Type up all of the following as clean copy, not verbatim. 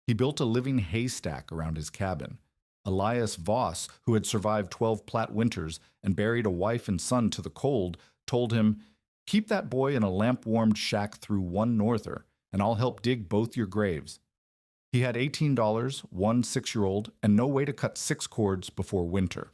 He built a living haystack around his cabin. Elias Voss, who had survived 12 Platte winters and buried a wife and son to the cold, told him, "Keep that boy in a lamp-warmed shack through one norther, and I'll help dig both your graves." He had $18, one 6-year-old, and no way to cut 6 cords before winter.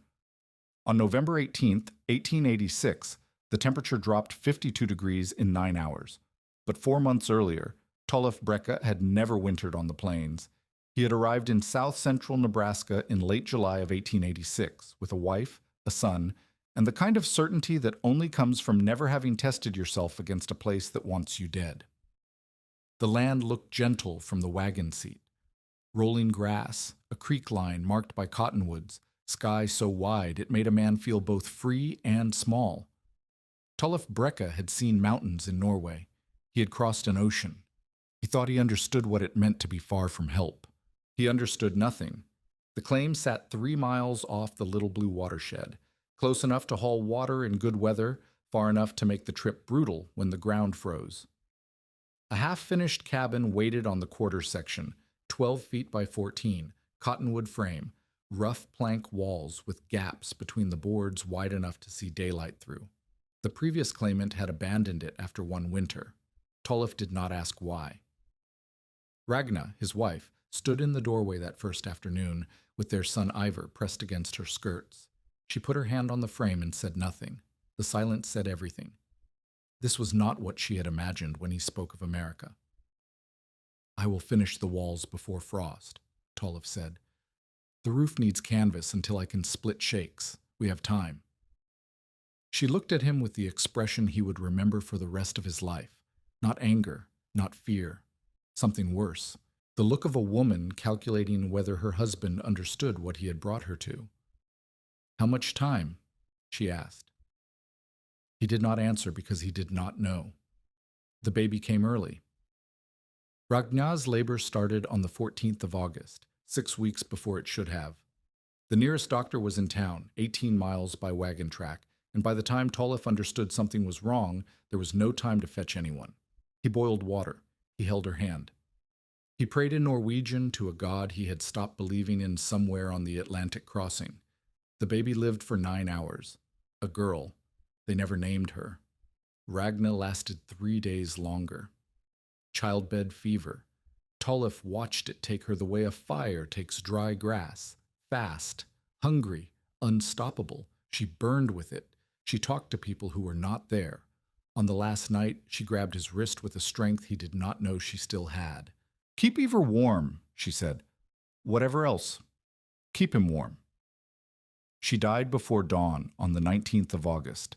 On November 18th, 1886, the temperature dropped 52 degrees in 9 hours. But 4 months earlier, Tolef Brecka had never wintered on the plains. He had arrived in south-central Nebraska in late July of 1886 with a wife, a son, and the kind of certainty that only comes from never having tested yourself against a place that wants you dead. The land looked gentle from the wagon seat. Rolling grass, a creek line marked by cottonwoods, sky so wide it made a man feel both free and small. Tolef Brecka had seen mountains in Norway. He had crossed an ocean. He thought he understood what it meant to be far from help. He understood nothing. The claim sat 3 miles off the Little Blue watershed, close enough to haul water in good weather, far enough to make the trip brutal when the ground froze. A half-finished cabin waited on the quarter section, 12 feet by 14, cottonwood frame, rough plank walls with gaps between the boards wide enough to see daylight through. The previous claimant had abandoned it after one winter. Tolef did not ask why. Ragna, his wife, stood in the doorway that first afternoon, with their son Ivar pressed against her skirts. She put her hand on the frame and said nothing. The silence said everything. This was not what she had imagined when he spoke of America. "I will finish the walls before frost," Tolef said. "The roof needs canvas until I can split shakes. We have time." She looked at him with the expression he would remember for the rest of his life. Not anger, not fear. Something worse. The look of a woman calculating whether her husband understood what he had brought her to. "How much time?" she asked. He did not answer because he did not know. The baby came early. Ragna's labor started on the 14th of August, 6 weeks before it should have. The nearest doctor was in town, 18 miles by wagon track, and by the time Tolef understood something was wrong, there was no time to fetch anyone. He boiled water. He held her hand. He prayed in Norwegian to a god he had stopped believing in somewhere on the Atlantic crossing. The baby lived for 9 hours. A girl. They never named her. Ragna lasted 3 days longer. Childbed fever. Tolef watched it take her the way a fire takes dry grass. Fast, hungry, unstoppable. She burned with it. She talked to people who were not there. On the last night, she grabbed his wrist with a strength he did not know she still had. "Keep Ivar warm," she said. "Whatever else. Keep him warm." She died before dawn on the 19th of August.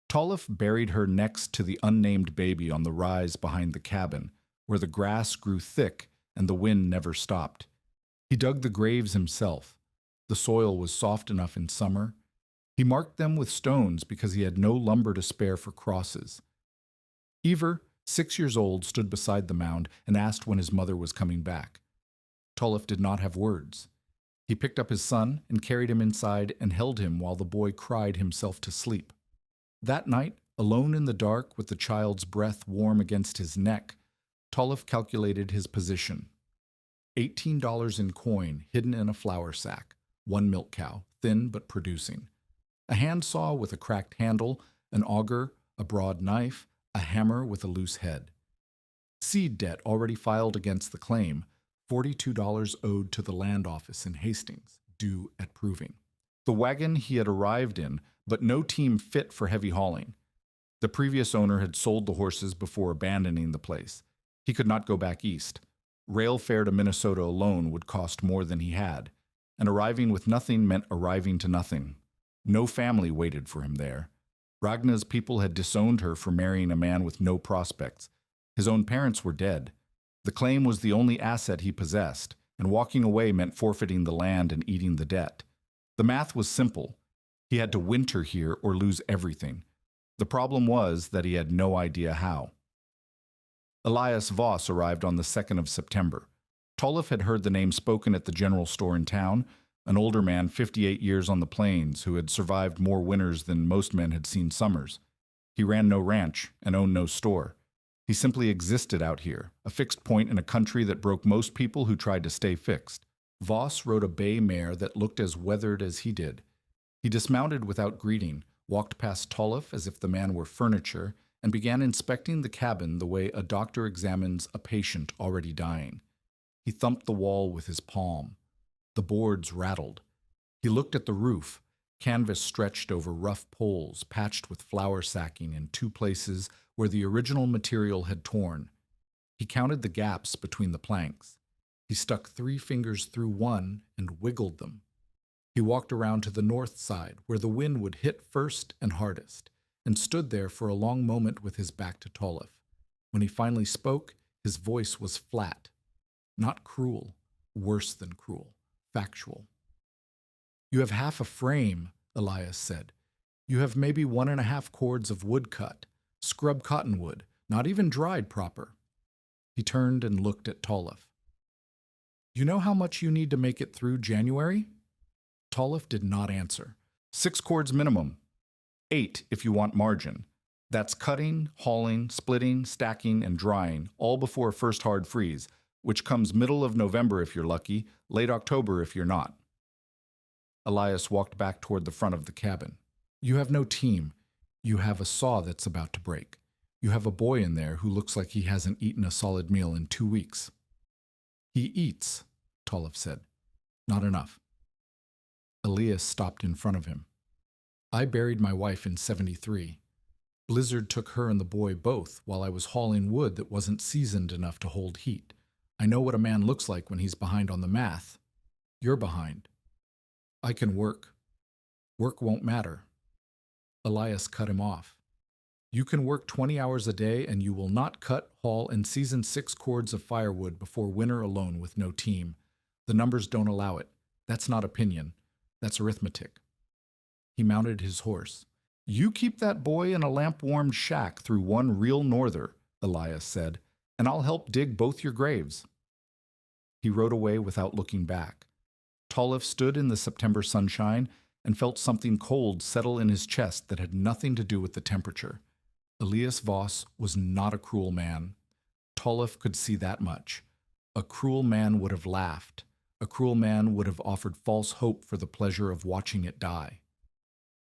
Tolef buried her next to the unnamed baby on the rise behind the cabin, where the grass grew thick and the wind never stopped. He dug the graves himself. The soil was soft enough in summer. He marked them with stones because he had no lumber to spare for crosses. Ivar, 6 years old, stood beside the mound and asked when his mother was coming back. Tolef did not have words. He picked up his son and carried him inside and held him while the boy cried himself to sleep. That night, alone in the dark with the child's breath warm against his neck, Tolef calculated his position. $18 in coin hidden in a flour sack, 1 milk cow, thin but producing. A handsaw with a cracked handle, an auger, a broad knife, a hammer with a loose head. Seed debt already filed against the claim, $42 owed to the land office in Hastings, due at proving. The wagon he had arrived in, but no team fit for heavy hauling. The previous owner had sold the horses before abandoning the place. He could not go back east. Rail fare to Minnesota alone would cost more than he had, and arriving with nothing meant arriving to nothing. No family waited for him there. Ragna's people had disowned her for marrying a man with no prospects. His own parents were dead. The claim was the only asset he possessed, and walking away meant forfeiting the land and eating the debt. The math was simple. He had to winter here or lose everything. The problem was that he had no idea how. Elias Voss arrived on the 2nd of September. Tolef had heard the name spoken at the general store in town, an older man 58 years on the plains who had survived more winters than most men had seen summers. He ran no ranch and owned no store. He simply existed out here, a fixed point in a country that broke most people who tried to stay fixed. Voss rode a bay mare that looked as weathered as he did. He dismounted without greeting, walked past Tolliff as if the man were furniture, and began inspecting the cabin the way a doctor examines a patient already dying. He thumped the wall with his palm. The boards rattled. He looked at the roof, canvas stretched over rough poles, patched with flour sacking in two places where the original material had torn. He counted the gaps between the planks. He stuck 3 fingers through one and wiggled them. He walked around to the north side, where the wind would hit first and hardest, and stood there for a long moment with his back to Tolliff. When he finally spoke, his voice was flat. Not cruel, worse than cruel, factual. "You have half a frame," Elias said. "You have maybe 1.5 cords of wood cut, scrub cottonwood, not even dried proper." He turned and looked at Tolliff. "You know how much you need to make it through January?" Tolliff did not answer. 6 cords minimum. 8 if you want margin. That's cutting, hauling, splitting, stacking, and drying, all before first hard freeze, which comes middle of November if you're lucky, late October if you're not. Elias walked back toward the front of the cabin. "You have no team. You have a saw that's about to break. You have a boy in there who looks like he hasn't eaten a solid meal in 2 weeks." "He eats," Tolliff said. "Not enough." Elias stopped in front of him. "I buried my wife in 73. Blizzard took her and the boy both while I was hauling wood that wasn't seasoned enough to hold heat. I know what a man looks like when he's behind on the math. You're behind. I can work. Work won't matter." Elias cut him off. "You can work 20 hours a day and you will not cut, haul, and season 6 cords of firewood before winter alone with no team. The numbers don't allow it. That's not opinion. That's arithmetic." He mounted his horse. "You keep that boy in a lamp-warmed shack through one real norther," Elias said, "and I'll help dig both your graves." He rode away without looking back. Tolliff stood in the September sunshine and felt something cold settle in his chest that had nothing to do with the temperature. Elias Voss was not a cruel man. Tolliff could see that much. A cruel man would have laughed. A cruel man would have offered false hope for the pleasure of watching it die.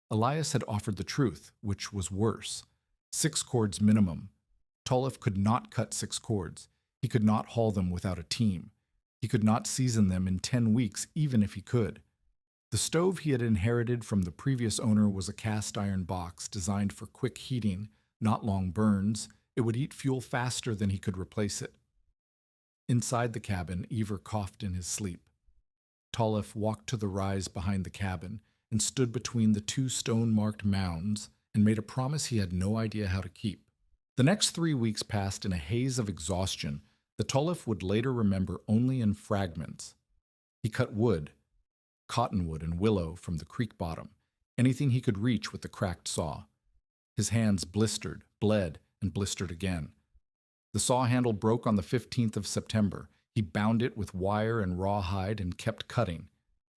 Elias had offered the truth, which was worse. 6 cords minimum. Tolliff could not cut 6 cords. He could not haul them without a team. He could not season them in 10 weeks, even if he could. The stove he had inherited from the previous owner was a cast iron box designed for quick heating, not long burns. It would eat fuel faster than he could replace it. Inside the cabin, Ever coughed in his sleep. Tolliff walked to the rise behind the cabin and stood between the 2 stone-marked mounds and made a promise he had no idea how to keep. The next 3 weeks passed in a haze of exhaustion that Tolliff would later remember only in fragments. He cut wood, cottonwood and willow from the creek bottom, anything he could reach with the cracked saw. His hands blistered, bled, and blistered again. The saw handle broke on the 15th of September. He bound it with wire and rawhide and kept cutting.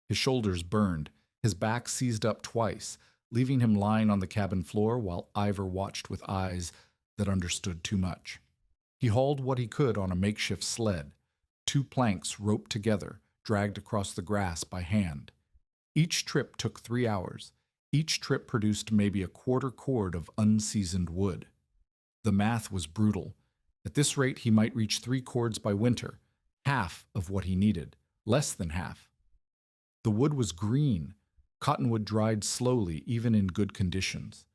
His shoulders burned. His back seized up twice, leaving him lying on the cabin floor while Ivor watched with eyes that understood too much. He hauled what he could on a makeshift sled, 2 planks roped together, dragged across the grass by hand. Each trip took 3 hours. Each trip produced maybe a 1/4 cord of unseasoned wood. The math was brutal. At this rate, he might reach 3 cords by winter, half of what he needed, less than half. The wood was green. Cottonwood dried slowly, even in good conditions.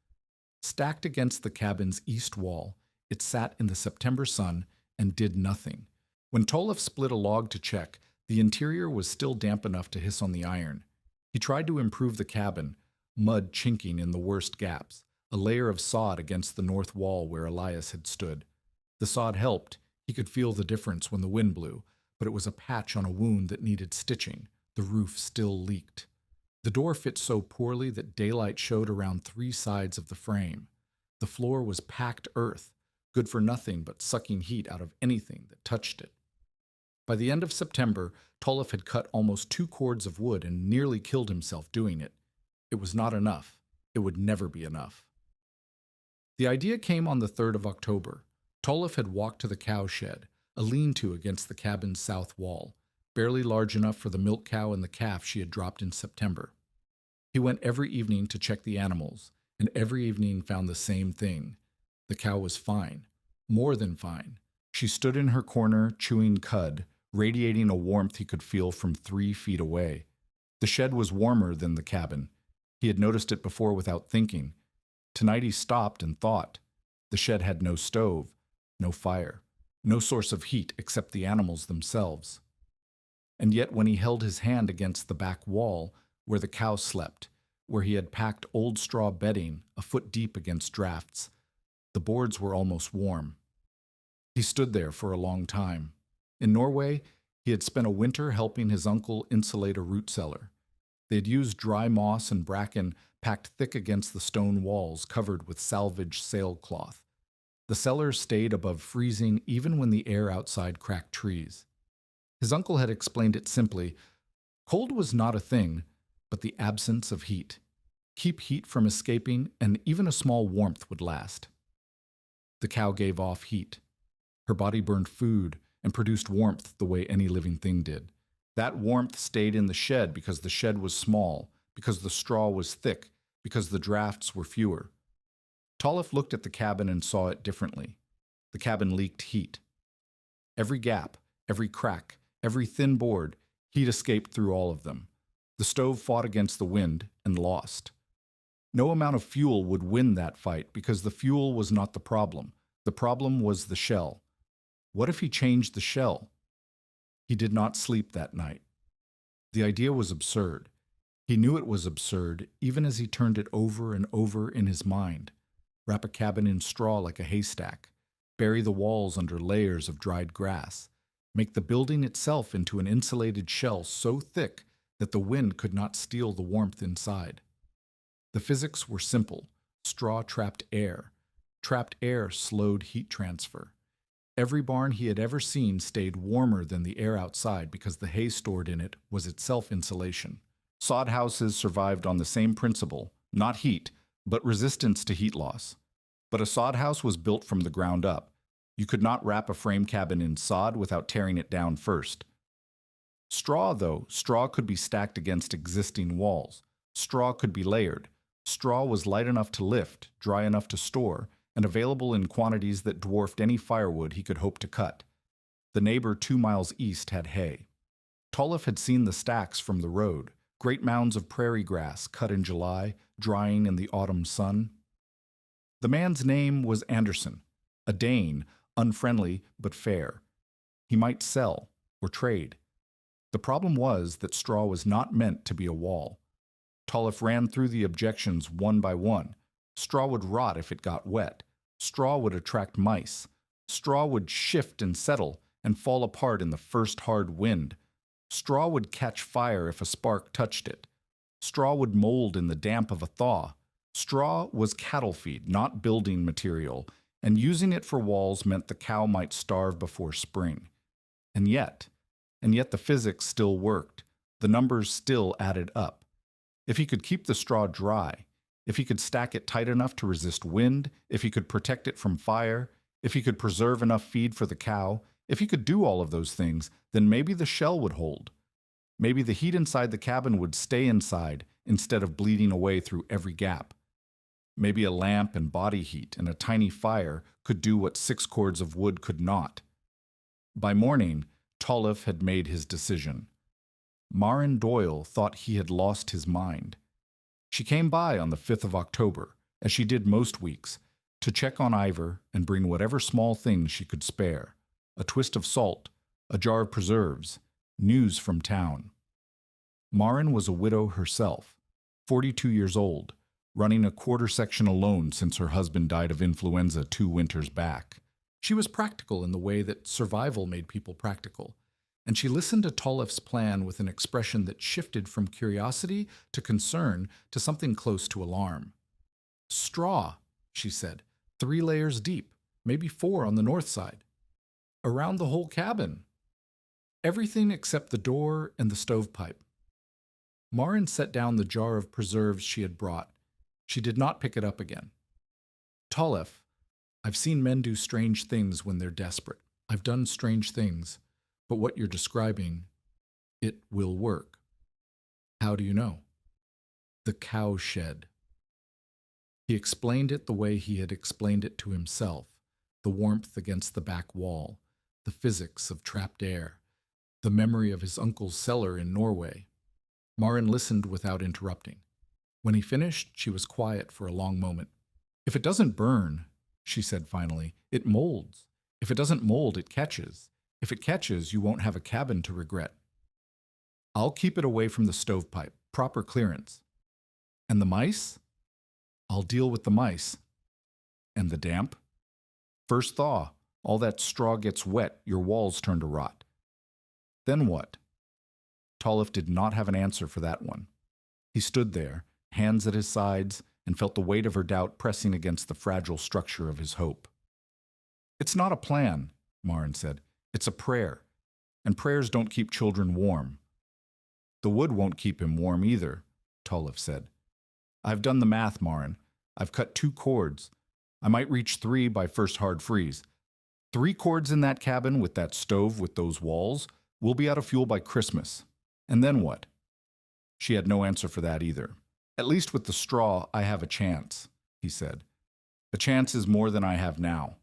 Stacked against the cabin's east wall, it sat in the September sun and did nothing. When Tolliff split a log to check, the interior was still damp enough to hiss on the iron. He tried to improve the cabin, mud chinking in the worst gaps, a layer of sod against the north wall where Elias had stood. The sod helped. He could feel the difference when the wind blew, but it was a patch on a wound that needed stitching. The roof still leaked. The door fit so poorly that daylight showed around 3 sides of the frame. The floor was packed earth, good for nothing but sucking heat out of anything that touched it. By the end of September, Tolliff had cut almost 2 cords of wood and nearly killed himself doing it. It was not enough. It would never be enough. The idea came on the 3rd of October. Tolliff had walked to the cow shed, a lean-to against the cabin's south wall, barely large enough for the milk cow and the calf she had dropped in September. He went every evening to check the animals, and every evening found the same thing. The cow was fine, more than fine. She stood in her corner, chewing cud, radiating a warmth he could feel from 3 feet away. The shed was warmer than the cabin. He had noticed it before without thinking. Tonight he stopped and thought. The shed had no stove, no fire, no source of heat except the animals themselves. And yet when he held his hand against the back wall, where the cow slept, where he had packed old straw bedding a foot deep against drafts, the boards were almost warm. He stood there for a long time. In Norway, he had spent a winter helping his uncle insulate a root cellar. They had used dry moss and bracken packed thick against the stone walls covered with salvaged sailcloth. The cellar stayed above freezing even when the air outside cracked trees. His uncle had explained it simply. Cold was not a thing, but the absence of heat. Keep heat from escaping, and even a small warmth would last. The cow gave off heat. Her body burned food and produced warmth the way any living thing did. That warmth stayed in the shed because the shed was small, because the straw was thick, because the drafts were fewer. Tolliff looked at the cabin and saw it differently. The cabin leaked heat. Every gap, every crack, every thin board, heat escaped through all of them. The stove fought against the wind and lost. No amount of fuel would win that fight because the fuel was not the problem. The problem was the shell. What if he changed the shell? He did not sleep that night. The idea was absurd. He knew it was absurd even as he turned it over and over in his mind. Wrap a cabin in straw like a haystack. Bury the walls under layers of dried grass. Make the building itself into an insulated shell so thick that the wind could not steal the warmth inside. The physics were simple. Straw trapped air. Trapped air slowed heat transfer. Every barn he had ever seen stayed warmer than the air outside because the hay stored in it was itself insulation. Sod houses survived on the same principle, not heat, but resistance to heat loss. But a sod house was built from the ground up. You could not wrap a frame cabin in sod without tearing it down first. Straw, though, straw could be stacked against existing walls. Straw could be layered. Straw was light enough to lift, dry enough to store, and available in quantities that dwarfed any firewood he could hope to cut. The neighbor 2 miles east had hay. Tolliff had seen the stacks from the road, great mounds of prairie grass cut in July, drying in the autumn sun. The man's name was Anderson, a Dane, unfriendly but fair. He might sell or trade. The problem was that straw was not meant to be a wall. Tolliff ran through the objections one by one. Straw would rot if it got wet. Straw would attract mice. Straw would shift and settle and fall apart in the first hard wind. Straw would catch fire if a spark touched it. Straw would mold in the damp of a thaw. Straw was cattle feed, not building material, and using it for walls meant the cow might starve before spring. And yet the physics still worked. The numbers still added up. If he could keep the straw dry, if he could stack it tight enough to resist wind, if he could protect it from fire, if he could preserve enough feed for the cow, if he could do all of those things, then maybe the shell would hold. Maybe the heat inside the cabin would stay inside instead of bleeding away through every gap. Maybe a lamp and body heat and a tiny fire could do what 6 cords of wood could not. By morning, Tolliff had made his decision. Maren Doyle thought he had lost his mind. She came by on the 5th of October, as she did most weeks, to check on Ivor and bring whatever small things she could spare. A twist of salt, a jar of preserves, news from town. Maren was a widow herself, 42 years old, running a quarter section alone since her husband died of influenza 2 winters back. She was practical in the way that survival made people practical, and she listened to Tolliff's plan with an expression that shifted from curiosity to concern to something close to alarm. Straw, she said, 3 layers deep, maybe 4 on the north side. Around the whole cabin. Everything except the door and the stovepipe. Maren set down the jar of preserves she had brought. She did not pick it up again. Tolliff, I've seen men do strange things when they're desperate. I've done strange things, but what you're describing, it will work. How do you know? The cow shed. He explained it the way he had explained it to himself, the warmth against the back wall, the physics of trapped air, the memory of his uncle's cellar in Norway. Maren listened without interrupting. When he finished, she was quiet for a long moment. If it doesn't burn, she said finally, it molds. If it doesn't mold, it catches. If it catches, you won't have a cabin to regret. I'll keep it away from the stovepipe, proper clearance. And the mice? I'll deal with the mice. And the damp? First thaw, all that straw gets wet, your walls turn to rot. Then what? Tollef did not have an answer for that one. He stood there, hands at his sides, and felt the weight of her doubt pressing against the fragile structure of his hope. It's not a plan, Maren said. It's a prayer. And prayers don't keep children warm. The wood won't keep him warm either, Tollef said. I've done the math, Maren. I've cut 2 cords. I might reach 3 by first hard freeze. 3 cords in that cabin with that stove with those walls. We'll be out of fuel by Christmas. And then what? She had no answer for that either. At least with the straw, I have a chance, he said. A chance is more than I have now.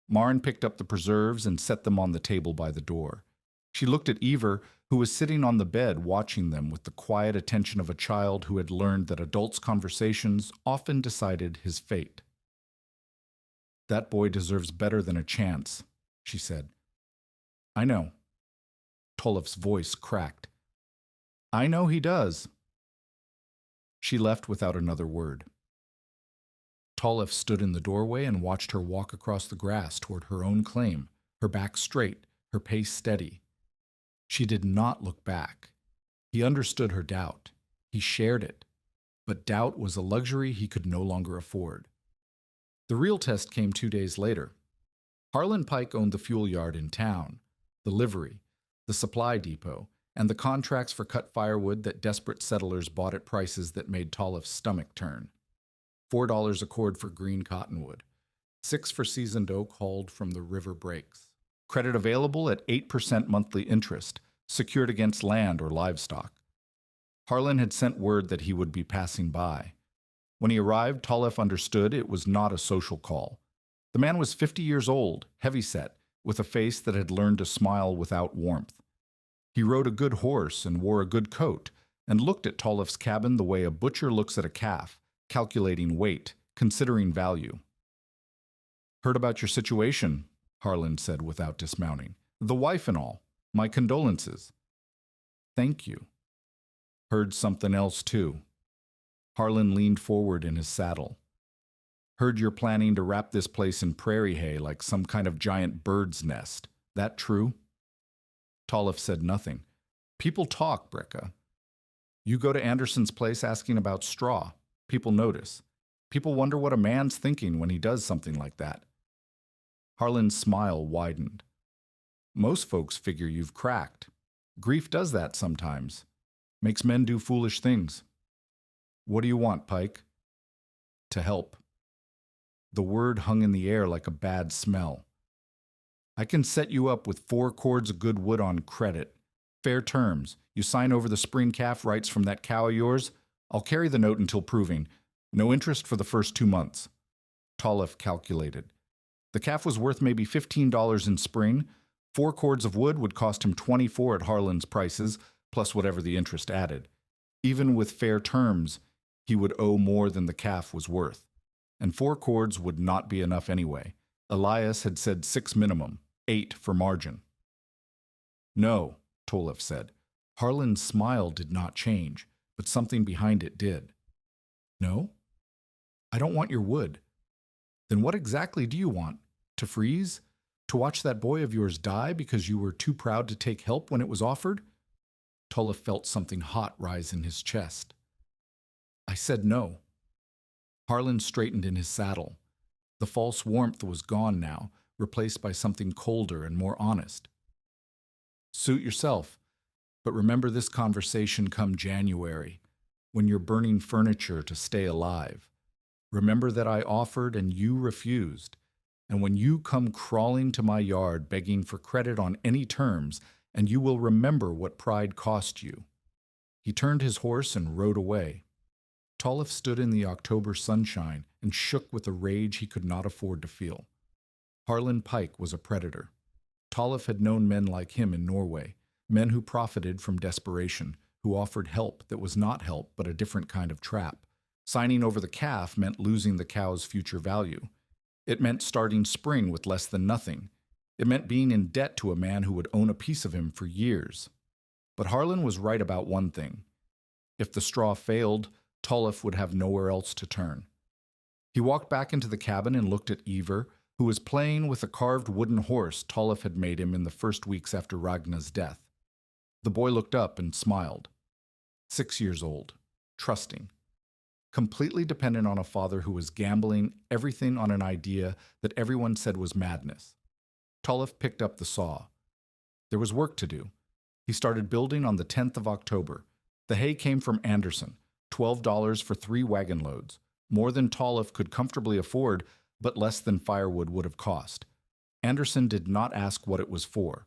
Maren picked up the preserves and set them on the table by the door. She looked at Ivar, who was sitting on the bed watching them with the quiet attention of a child who had learned that adults' conversations often decided his fate. That boy deserves better than a chance, she said. I know. Tollef's voice cracked. I know he does. She left without another word. Tollef stood in the doorway and watched her walk across the grass toward her own claim, her back straight, her pace steady. She did not look back. He understood her doubt. He shared it. But doubt was a luxury he could no longer afford. The real test came 2 days later. Harlan Pike owned the fuel yard in town, the livery, the supply depot, and the contracts for cut firewood that desperate settlers bought at prices that made Tollef's stomach turn. $4 a cord for green cottonwood, $6 for seasoned oak hauled from the river breaks. Credit available at 8% monthly interest, secured against land or livestock. Harlan had sent word that he would be passing by. When he arrived, Tollef understood it was not a social call. The man was 50 years old, heavyset, with a face that had learned to smile without warmth. He rode a good horse and wore a good coat, and looked at Tollef's cabin the way a butcher looks at a calf, calculating weight, considering value. Heard about your situation, Harlan said without dismounting. The wife and all. My condolences. Thank you. Heard something else, too. Harlan leaned forward in his saddle. Heard you're planning to wrap this place in prairie hay like some kind of giant bird's nest. That true? Tollef said nothing. People talk, Brecca. You go to Anderson's place asking about straw. People notice. People wonder what a man's thinking when he does something like that. Harlan's smile widened. Most folks figure you've cracked. Grief does that sometimes. Makes men do foolish things. What do you want, Pike? To help. The word hung in the air like a bad smell. I can set you up with 4 cords of good wood on credit. Fair terms. You sign over the spring calf rights from that cow of yours. I'll carry the note until proving. No interest for the first 2 months. Tollef calculated. The calf was worth maybe $15 in spring. 4 cords of wood would cost him $24 at Harlan's prices, plus whatever the interest added. Even with fair terms, he would owe more than the calf was worth. And 4 cords would not be enough anyway. Elias had said 6 minimum, 8 for margin. No, Tollef said. Harlan's smile did not change, but something behind it did. No? I don't want your wood. Then what exactly do you want? To freeze? To watch that boy of yours die because you were too proud to take help when it was offered? Tollef felt something hot rise in his chest. I said no. Harlan straightened in his saddle. The false warmth was gone now, replaced by something colder and more honest. Suit yourself, but remember this conversation come January, when you're burning furniture to stay alive. Remember that I offered and you refused. And when you come crawling to my yard begging for credit on any terms, and you will remember what pride cost you." He turned his horse and rode away. Tolliff stood in the October sunshine and shook with a rage he could not afford to feel. Harlan Pike was a predator. Tolliff had known men like him in Norway, men who profited from desperation, who offered help that was not help but a different kind of trap. Signing over the calf meant losing the cow's future value. It meant starting spring with less than nothing. It meant being in debt to a man who would own a piece of him for years. But Harlan was right about one thing. If the straw failed, Tolliff would have nowhere else to turn. He walked back into the cabin and looked at Iver, who was playing with a carved wooden horse Tolliff had made him in the first weeks after Ragna's death. The boy looked up and smiled. 6 years old, trusting, completely dependent on a father who was gambling everything on an idea that everyone said was madness. Tolliff picked up the saw. There was work to do. He started building on the 10th of October. The hay came from Anderson, $12 for 3 wagon loads, more than Tolliff could comfortably afford, but less than Firewood would have cost. Anderson did not ask what it was for.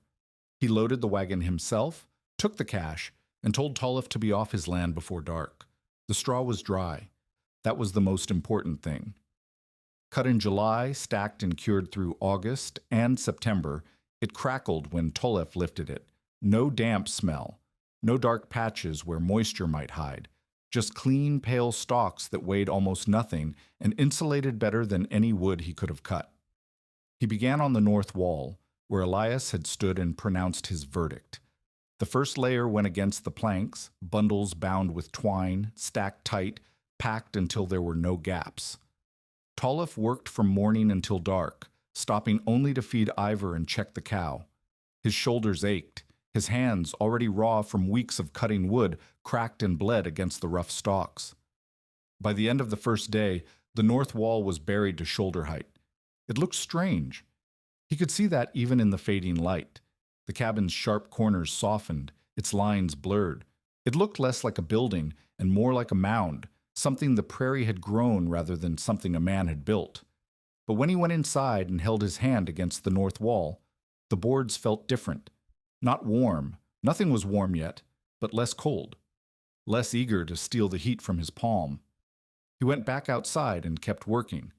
He loaded the wagon himself, took the cash, and told Tolliff to be off his land before dark. The straw was dry. That was the most important thing. Cut in July, stacked and cured through August and September, it crackled when Tolliff lifted it. No damp smell, no dark patches where moisture might hide, just clean, pale stalks that weighed almost nothing and insulated better than any wood he could have cut. He began on the north wall, where Elias had stood and pronounced his verdict. The first layer went against the planks, bundles bound with twine, stacked tight, packed until there were no gaps. Tolliff worked from morning until dark, stopping only to feed Iver and check the cow. His shoulders ached. His hands, already raw from weeks of cutting wood, cracked and bled against the rough stalks. By the end of the first day, the north wall was buried to shoulder height. It looked strange. He could see that even in the fading light. The cabin's sharp corners softened, its lines blurred. It looked less like a building and more like a mound, something the prairie had grown rather than something a man had built. But when he went inside and held his hand against the north wall, the boards felt different. Not warm, nothing was warm yet, but less cold, less eager to steal the heat from his palm. He went back outside and kept working.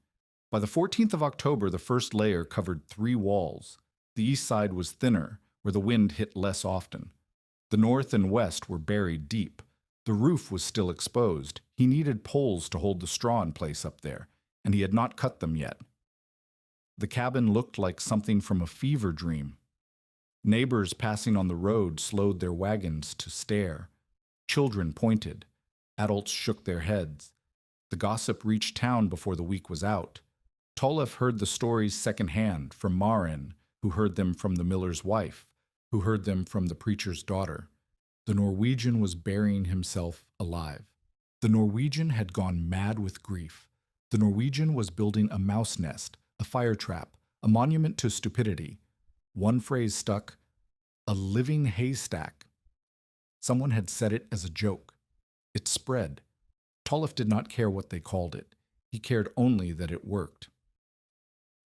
By the 14th of October, the first layer covered 3 walls. The east side was thinner, where the wind hit less often. The north and west were buried deep. The roof was still exposed. He needed poles to hold the straw in place up there, and he had not cut them yet. The cabin looked like something from a fever dream. Neighbors passing on the road slowed their wagons to stare. Children pointed. Adults shook their heads. The gossip reached town before the week was out. Tolliff heard the stories secondhand from Marin, who heard them from the miller's wife, who heard them from the preacher's daughter. The Norwegian was burying himself alive. The Norwegian had gone mad with grief. The Norwegian was building a mouse nest, a fire trap, a monument to stupidity. One phrase stuck, a living haystack. Someone had said it as a joke. It spread. Tolliff did not care what they called it. He cared only that it worked.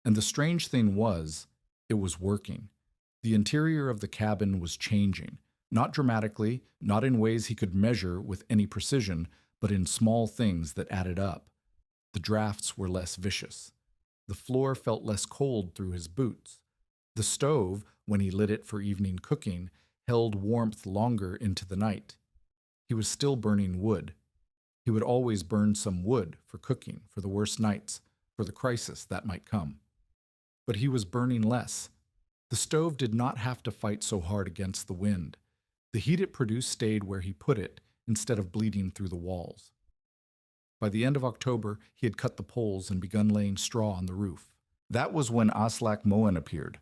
And the strange thing was, it was working. The interior of the cabin was changing, not dramatically, not in ways he could measure with any precision, but in small things that added up. The drafts were less vicious. The floor felt less cold through his boots. The stove, when he lit it for evening cooking, held warmth longer into the night. He was still burning wood. He would always burn some wood for cooking, for the worst nights, for the crisis that might come. But he was burning less. The stove did not have to fight so hard against the wind. The heat it produced stayed where he put it, instead of bleeding through the walls. By the end of October, he had cut the poles and begun laying straw on the roof. That was when Aslak Moen appeared.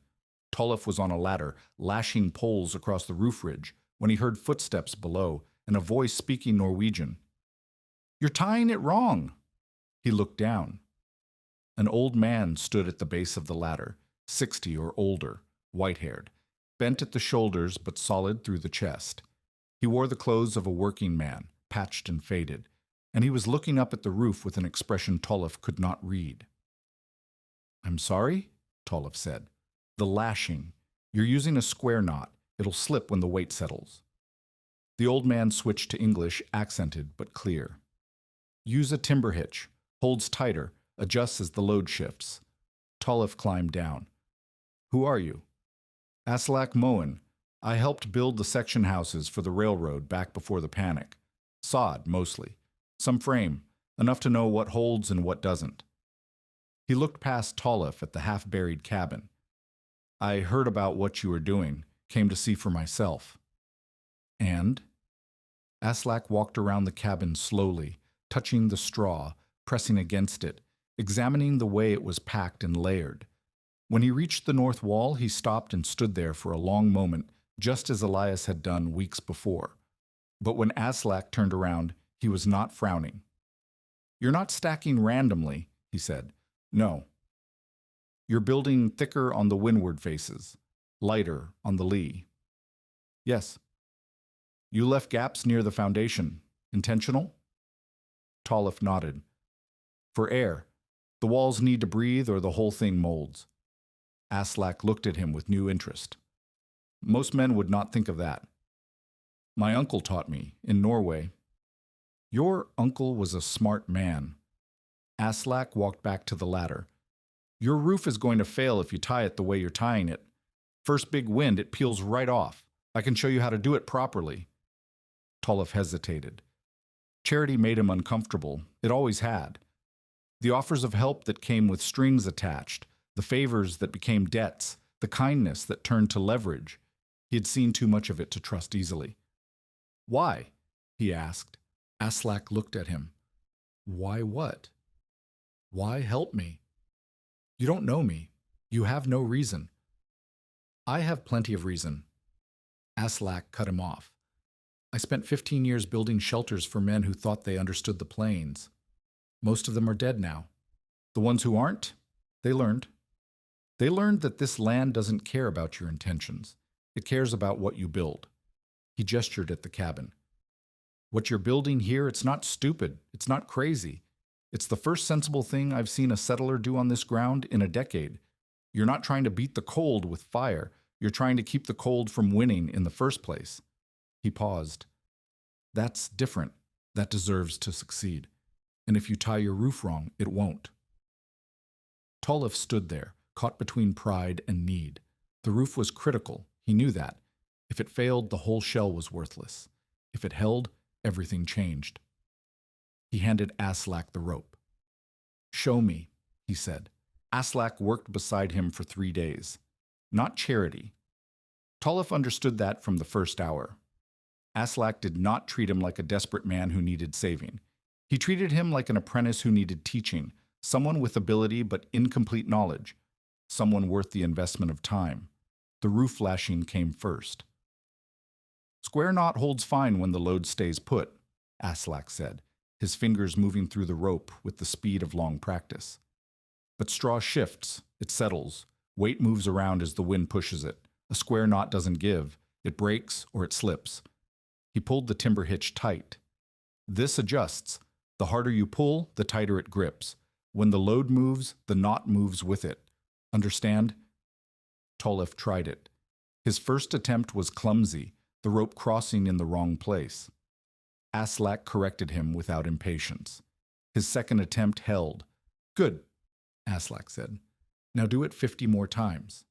Tolliff was on a ladder, lashing poles across the roof ridge, when he heard footsteps below and a voice speaking Norwegian. "You're tying it wrong." He looked down. An old man stood at the base of the ladder, 60 or older, white-haired, bent at the shoulders but solid through the chest. He wore the clothes of a working man, patched and faded, and he was looking up at the roof with an expression Tolliff could not read. "I'm sorry?" Tolliff said. "The lashing. You're using a square knot. It'll slip when the weight settles." The old man switched to English, accented but clear. "Use a timber hitch. Holds tighter, adjusts as the load shifts." Tolliff climbed down. "Who are you?" "Aslak Moen. I helped build the section houses for the railroad back before the panic. Sod, mostly. Some frame, enough to know what holds and what doesn't." He looked past Tolliff at the half-buried cabin. "I heard about what you were doing, came to see for myself." "And?" Aslak walked around the cabin slowly, touching the straw, pressing against it, examining the way it was packed and layered. When he reached the north wall, he stopped and stood there for a long moment, just as Elias had done weeks before. But when Aslak turned around, he was not frowning. "You're not stacking randomly," he said. "No. You're building thicker on the windward faces, lighter on the lee." "Yes." "You left gaps near the foundation. Intentional?" Tolliff nodded. "For air. The walls need to breathe or the whole thing molds." Aslak looked at him with new interest. "Most men would not think of that." "My uncle taught me, in Norway." "Your uncle was a smart man." Aslak walked back to the ladder. "Your roof is going to fail if you tie it the way you're tying it. First big wind, it peels right off. I can show you how to do it properly." Tolliff hesitated. Charity made him uncomfortable. It always had. The offers of help that came with strings attached, the favors that became debts, the kindness that turned to leverage. He had seen too much of it to trust easily. "Why?" he asked. Aslak looked at him. "Why what?" "Why help me? You don't know me. You have no reason." "I have plenty of reason." Aslak cut him off. "I spent 15 years building shelters for men who thought they understood the plains. Most of them are dead now. The ones who aren't, they learned. They learned that this land doesn't care about your intentions. It cares about what you build." He gestured at the cabin. "What you're building here, it's not stupid. It's not crazy. It's the first sensible thing I've seen a settler do on this ground in a decade. You're not trying to beat the cold with fire. You're trying to keep the cold from winning in the first place." He paused. "That's different. That deserves to succeed. And if you tie your roof wrong, it won't." Tolliff stood there, caught between pride and need. The roof was critical. He knew that. If it failed, the whole shell was worthless. If it held, everything changed. He handed Aslak the rope. "Show me," he said. Aslak worked beside him for 3 days. Not charity. Tolliff understood that from the first hour. Aslak did not treat him like a desperate man who needed saving. He treated him like an apprentice who needed teaching, someone with ability but incomplete knowledge, someone worth the investment of time. The roof lashing came first. "Square knot holds fine when the load stays put," Aslak said, his fingers moving through the rope with the speed of long practice. "But straw shifts, it settles, weight moves around as the wind pushes it. A square knot doesn't give, it breaks or it slips." He pulled the timber hitch tight. "This adjusts. The harder you pull, the tighter it grips. When the load moves, the knot moves with it. Understand?" Tolliff tried it. His first attempt was clumsy, the rope crossing in the wrong place. Aslak corrected him without impatience. His second attempt held. "Good," Aslak said. "Now do it 50 more times."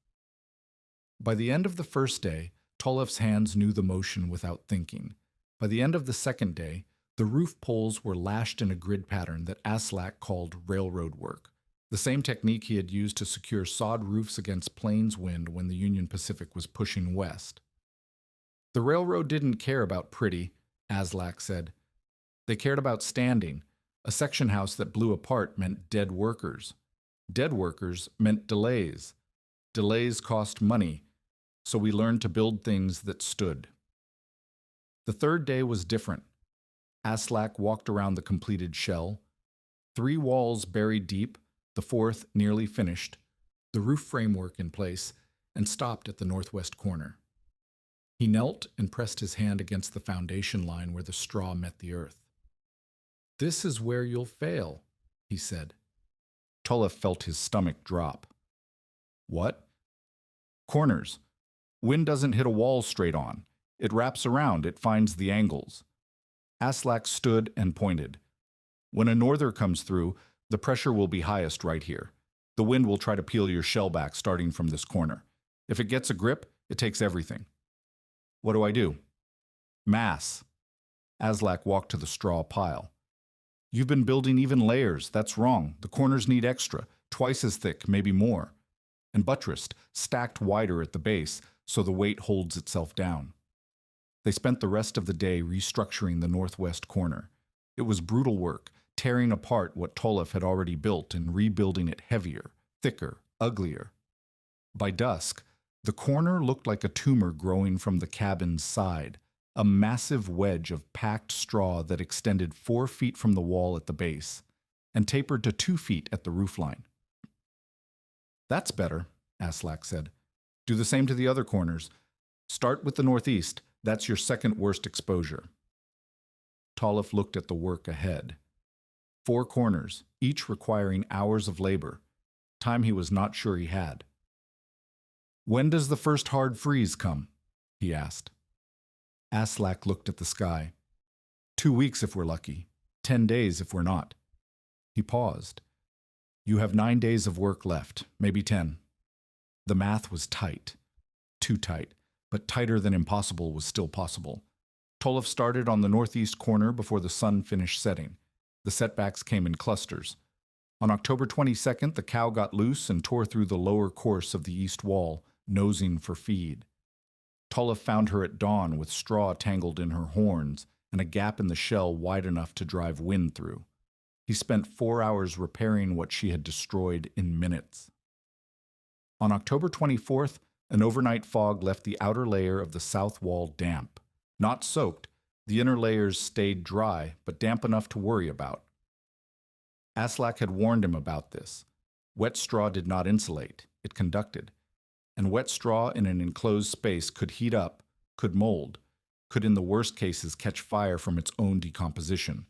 By the end of the first day, Tolliff's hands knew the motion without thinking. By the end of the second day, the roof poles were lashed in a grid pattern that Aslak called railroad work, the same technique he had used to secure sod roofs against plains wind when the Union Pacific was pushing west. The railroad didn't care about pretty, Aslak said. They cared about standing. A section house that blew apart meant dead workers. Dead workers meant delays. Delays cost money, so we learned to build things that stood. The third day was different. Aslak walked around the completed shell. 3 walls buried deep, the 4th nearly finished, the roof framework in place, and stopped at the northwest corner. He knelt and pressed his hand against the foundation line where the straw met the earth. This is where you'll fail, he said. Tolef felt his stomach drop. What? Corners. Wind doesn't hit a wall straight on. It wraps around, it finds the angles. Aslak stood and pointed. When a norther comes through, the pressure will be highest right here. The wind will try to peel your shell back starting from this corner. If it gets a grip, it takes everything. What do I do? Mass. Aslak walked to the straw pile. You've been building even layers. That's wrong. The corners need extra, twice as thick, maybe more. And buttressed, stacked wider at the base, so the weight holds itself down. They spent the rest of the day restructuring the northwest corner. It was brutal work, tearing apart what Tolef had already built and rebuilding it heavier, thicker, uglier. By dusk, the corner looked like a tumor growing from the cabin's side, a massive wedge of packed straw that extended 4 feet from the wall at the base and tapered to 2 feet at the roofline. That's better, Aslak said. Do the same to the other corners. Start with the northeast. That's your second worst exposure. Tolef looked at the work ahead. 4 corners, each requiring hours of labor, time he was not sure he had. When does the first hard freeze come? He asked. Aslak looked at the sky. 2 weeks if we're lucky, 10 days if we're not. He paused. You have 9 days of work left, maybe 10. The math was tight. Too tight, but tighter than impossible was still possible. Tolef started on the northeast corner before the sun finished setting. The setbacks came in clusters. On October 22nd, the cow got loose and tore through the lower course of the east wall, nosing for feed. Tolef found her at dawn with straw tangled in her horns and a gap in the shell wide enough to drive wind through. He spent 4 hours repairing what she had destroyed in minutes. On October 24th, an overnight fog left the outer layer of the south wall damp. Not soaked, the inner layers stayed dry, but damp enough to worry about. Aslak had warned him about this. Wet straw did not insulate, it conducted. And wet straw in an enclosed space could heat up, could mold, could in the worst cases catch fire from its own decomposition.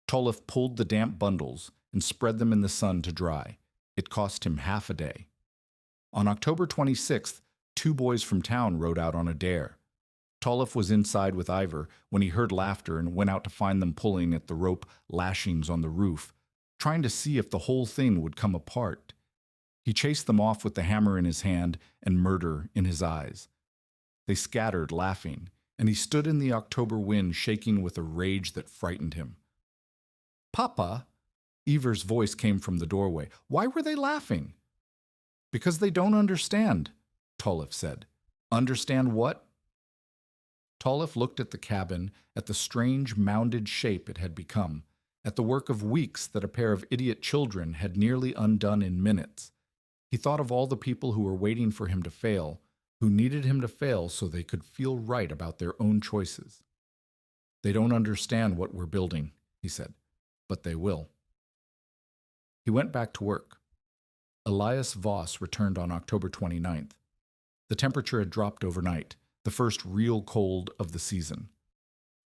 Tolef pulled the damp bundles and spread them in the sun to dry. It cost him half a day. On October 26th, 2 boys from town rode out on a dare. Tolef was inside with Ivor when he heard laughter and went out to find them pulling at the rope lashings on the roof, trying to see if the whole thing would come apart. He chased them off with the hammer in his hand and murder in his eyes. They scattered, laughing, and he stood in the October wind shaking with a rage that frightened him. Papa, Ivor's voice came from the doorway. Why were they laughing? Because they don't understand, Tolef said. Understand what? Tolef looked at the cabin, at the strange mounded shape it had become, at the work of weeks that a pair of idiot children had nearly undone in minutes. He thought of all the people who were waiting for him to fail, who needed him to fail so they could feel right about their own choices. They don't understand what we're building, he said, but they will. He went back to work. Elias Voss returned on October 29th. The temperature had dropped overnight, the first real cold of the season.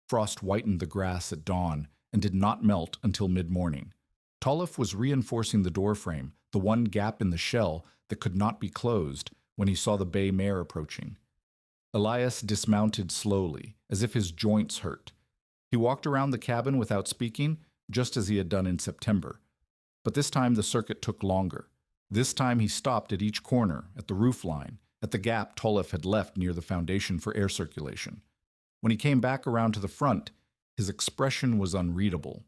Frost whitened the grass at dawn and did not melt until mid-morning. Tolef was reinforcing the doorframe, the one gap in the shell that could not be closed, when he saw the bay mare approaching. Elias dismounted slowly, as if his joints hurt. He walked around the cabin without speaking, just as he had done in September. But this time the circuit took longer. This time he stopped at each corner, at the roof line, at the gap Tolef had left near the foundation for air circulation. When he came back around to the front, his expression was unreadable.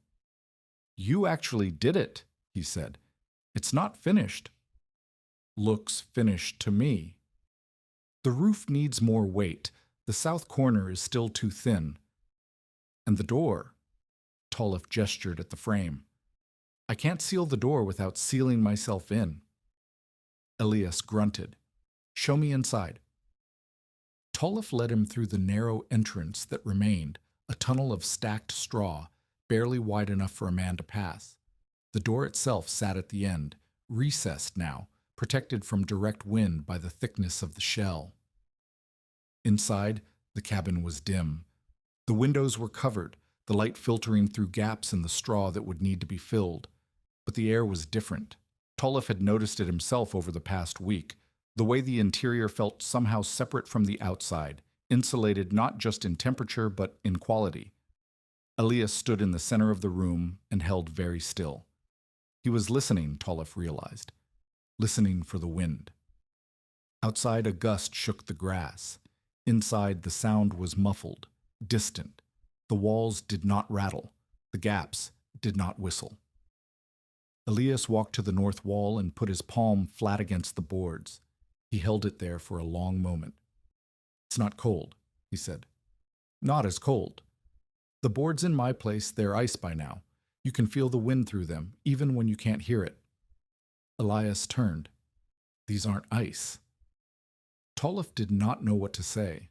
You actually did it, he said. It's not finished. Looks finished to me. The roof needs more weight. The south corner is still too thin. And the door. Tolef gestured at the frame. I can't seal the door without sealing myself in. Elias grunted. Show me inside. Tolef led him through the narrow entrance that remained, a tunnel of stacked straw, barely wide enough for a man to pass. The door itself sat at the end, recessed now, protected from direct wind by the thickness of the shell. Inside, the cabin was dim. The windows were covered, the light filtering through gaps in the straw that would need to be filled. But the air was different. Tolliff had noticed it himself over the past week, the way the interior felt somehow separate from the outside, insulated not just in temperature but in quality. Elias stood in the center of the room and held very still. He was listening, Tolliff realized, listening for the wind. Outside, a gust shook the grass. Inside, the sound was muffled, distant. The walls did not rattle. The gaps did not whistle. Elias walked to the north wall and put his palm flat against the boards. He held it there for a long moment. "It's not cold," he said. "Not as cold. The boards in my place, they're ice by now. You can feel the wind through them, even when you can't hear it." Elias turned. "These aren't ice." Tolliff did not know what to say.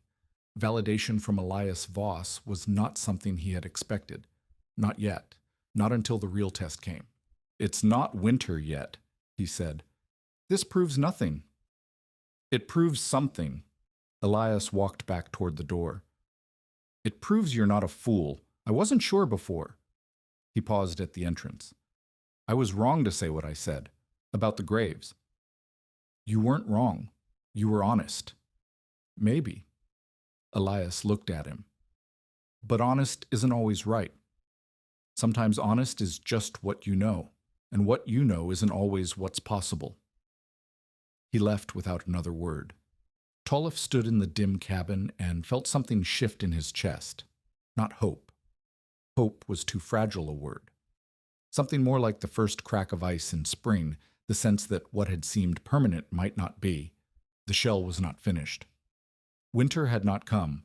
Validation from Elias Voss was not something he had expected. Not yet. Not until the real test came. "It's not winter yet," he said. "This proves nothing." "It proves something." Elias walked back toward the door. "It proves you're not a fool. I wasn't sure before." He paused at the entrance. "I was wrong to say what I said about the graves." "You weren't wrong. You were honest." "Maybe." Elias looked at him. "But honest isn't always right. Sometimes honest is just what you know, and what you know isn't always what's possible." He left without another word. Tolliff stood in the dim cabin and felt something shift in his chest. Not hope. Hope was too fragile a word. Something more like the first crack of ice in spring, the sense that what had seemed permanent might not be. The shell was not finished. Winter had not come.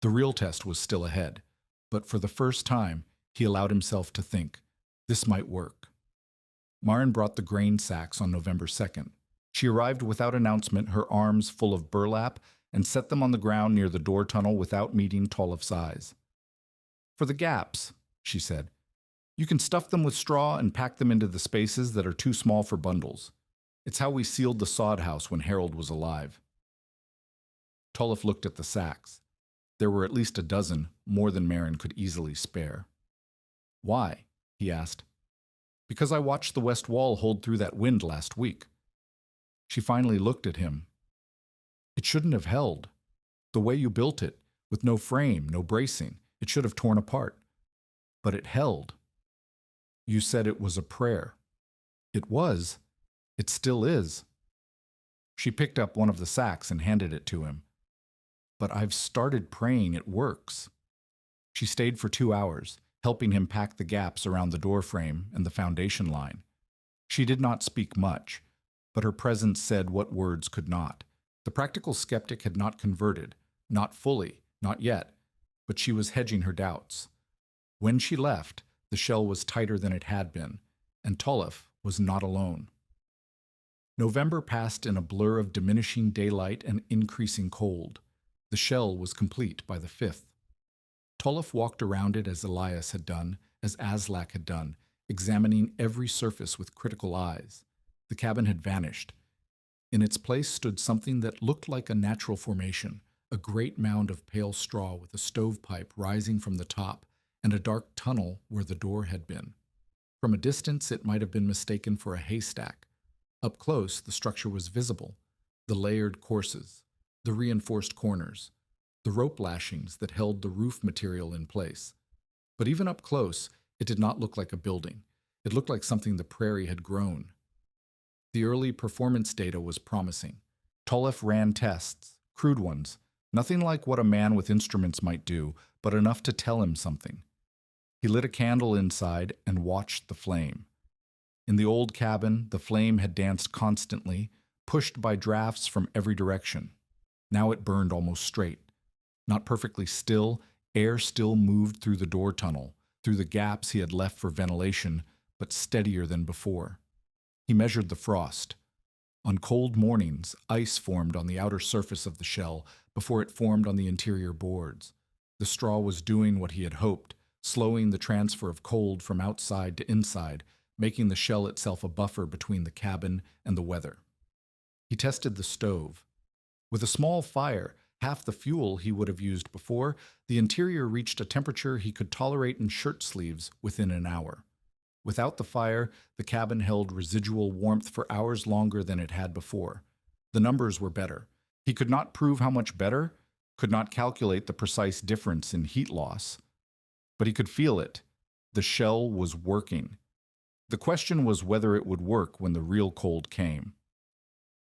The real test was still ahead. But for the first time, he allowed himself to think, this might work. Maren brought the grain sacks on November 2nd. She arrived without announcement, her arms full of burlap, and set them on the ground near the door tunnel without meeting Tolliff's eyes. "For the gaps," she said. "You can stuff them with straw and pack them into the spaces that are too small for bundles. It's how we sealed the sod house when Harold was alive." Tolliff looked at the sacks. There were at least a dozen, more than Maren could easily spare. "Why?" he asked. "Because I watched the west wall hold through that wind last week." She finally looked at him. "It shouldn't have held. The way you built it, with no frame, no bracing, it should have torn apart. But it held. You said it was a prayer." "It was. It still is." She picked up one of the sacks and handed it to him. "But I've started praying it works." She stayed for 2 hours, helping him pack the gaps around the door frame and the foundation line. She did not speak much, but her presence said what words could not. The practical skeptic had not converted, not fully, not yet, but she was hedging her doubts. When she left, the shell was tighter than it had been, and Tolliff was not alone. November passed in a blur of diminishing daylight and increasing cold. The shell was complete by the 5th. Tolliff walked around it as Elias had done, as Aslak had done, examining every surface with critical eyes. The cabin had vanished. In its place stood something that looked like a natural formation, a great mound of pale straw with a stovepipe rising from the top and a dark tunnel where the door had been. From a distance, it might have been mistaken for a haystack. Up close, the structure was visible, the layered courses, the reinforced corners, the rope lashings that held the roof material in place. But even up close, it did not look like a building. It looked like something the prairie had grown. The early performance data was promising. Tolliff ran tests, crude ones, nothing like what a man with instruments might do, but enough to tell him something. He lit a candle inside and watched the flame. In the old cabin, the flame had danced constantly, pushed by drafts from every direction. Now it burned almost straight. Not perfectly still, air still moved through the door tunnel, through the gaps he had left for ventilation, but steadier than before. He measured the frost. On cold mornings, ice formed on the outer surface of the shell before it formed on the interior boards. The straw was doing what he had hoped, slowing the transfer of cold from outside to inside, making the shell itself a buffer between the cabin and the weather. He tested the stove. With a small fire, half the fuel he would have used before, the interior reached a temperature he could tolerate in shirt sleeves within an hour. Without the fire, the cabin held residual warmth for hours longer than it had before. The numbers were better. He could not prove how much better, could not calculate the precise difference in heat loss. But he could feel it. The shell was working. The question was whether it would work when the real cold came.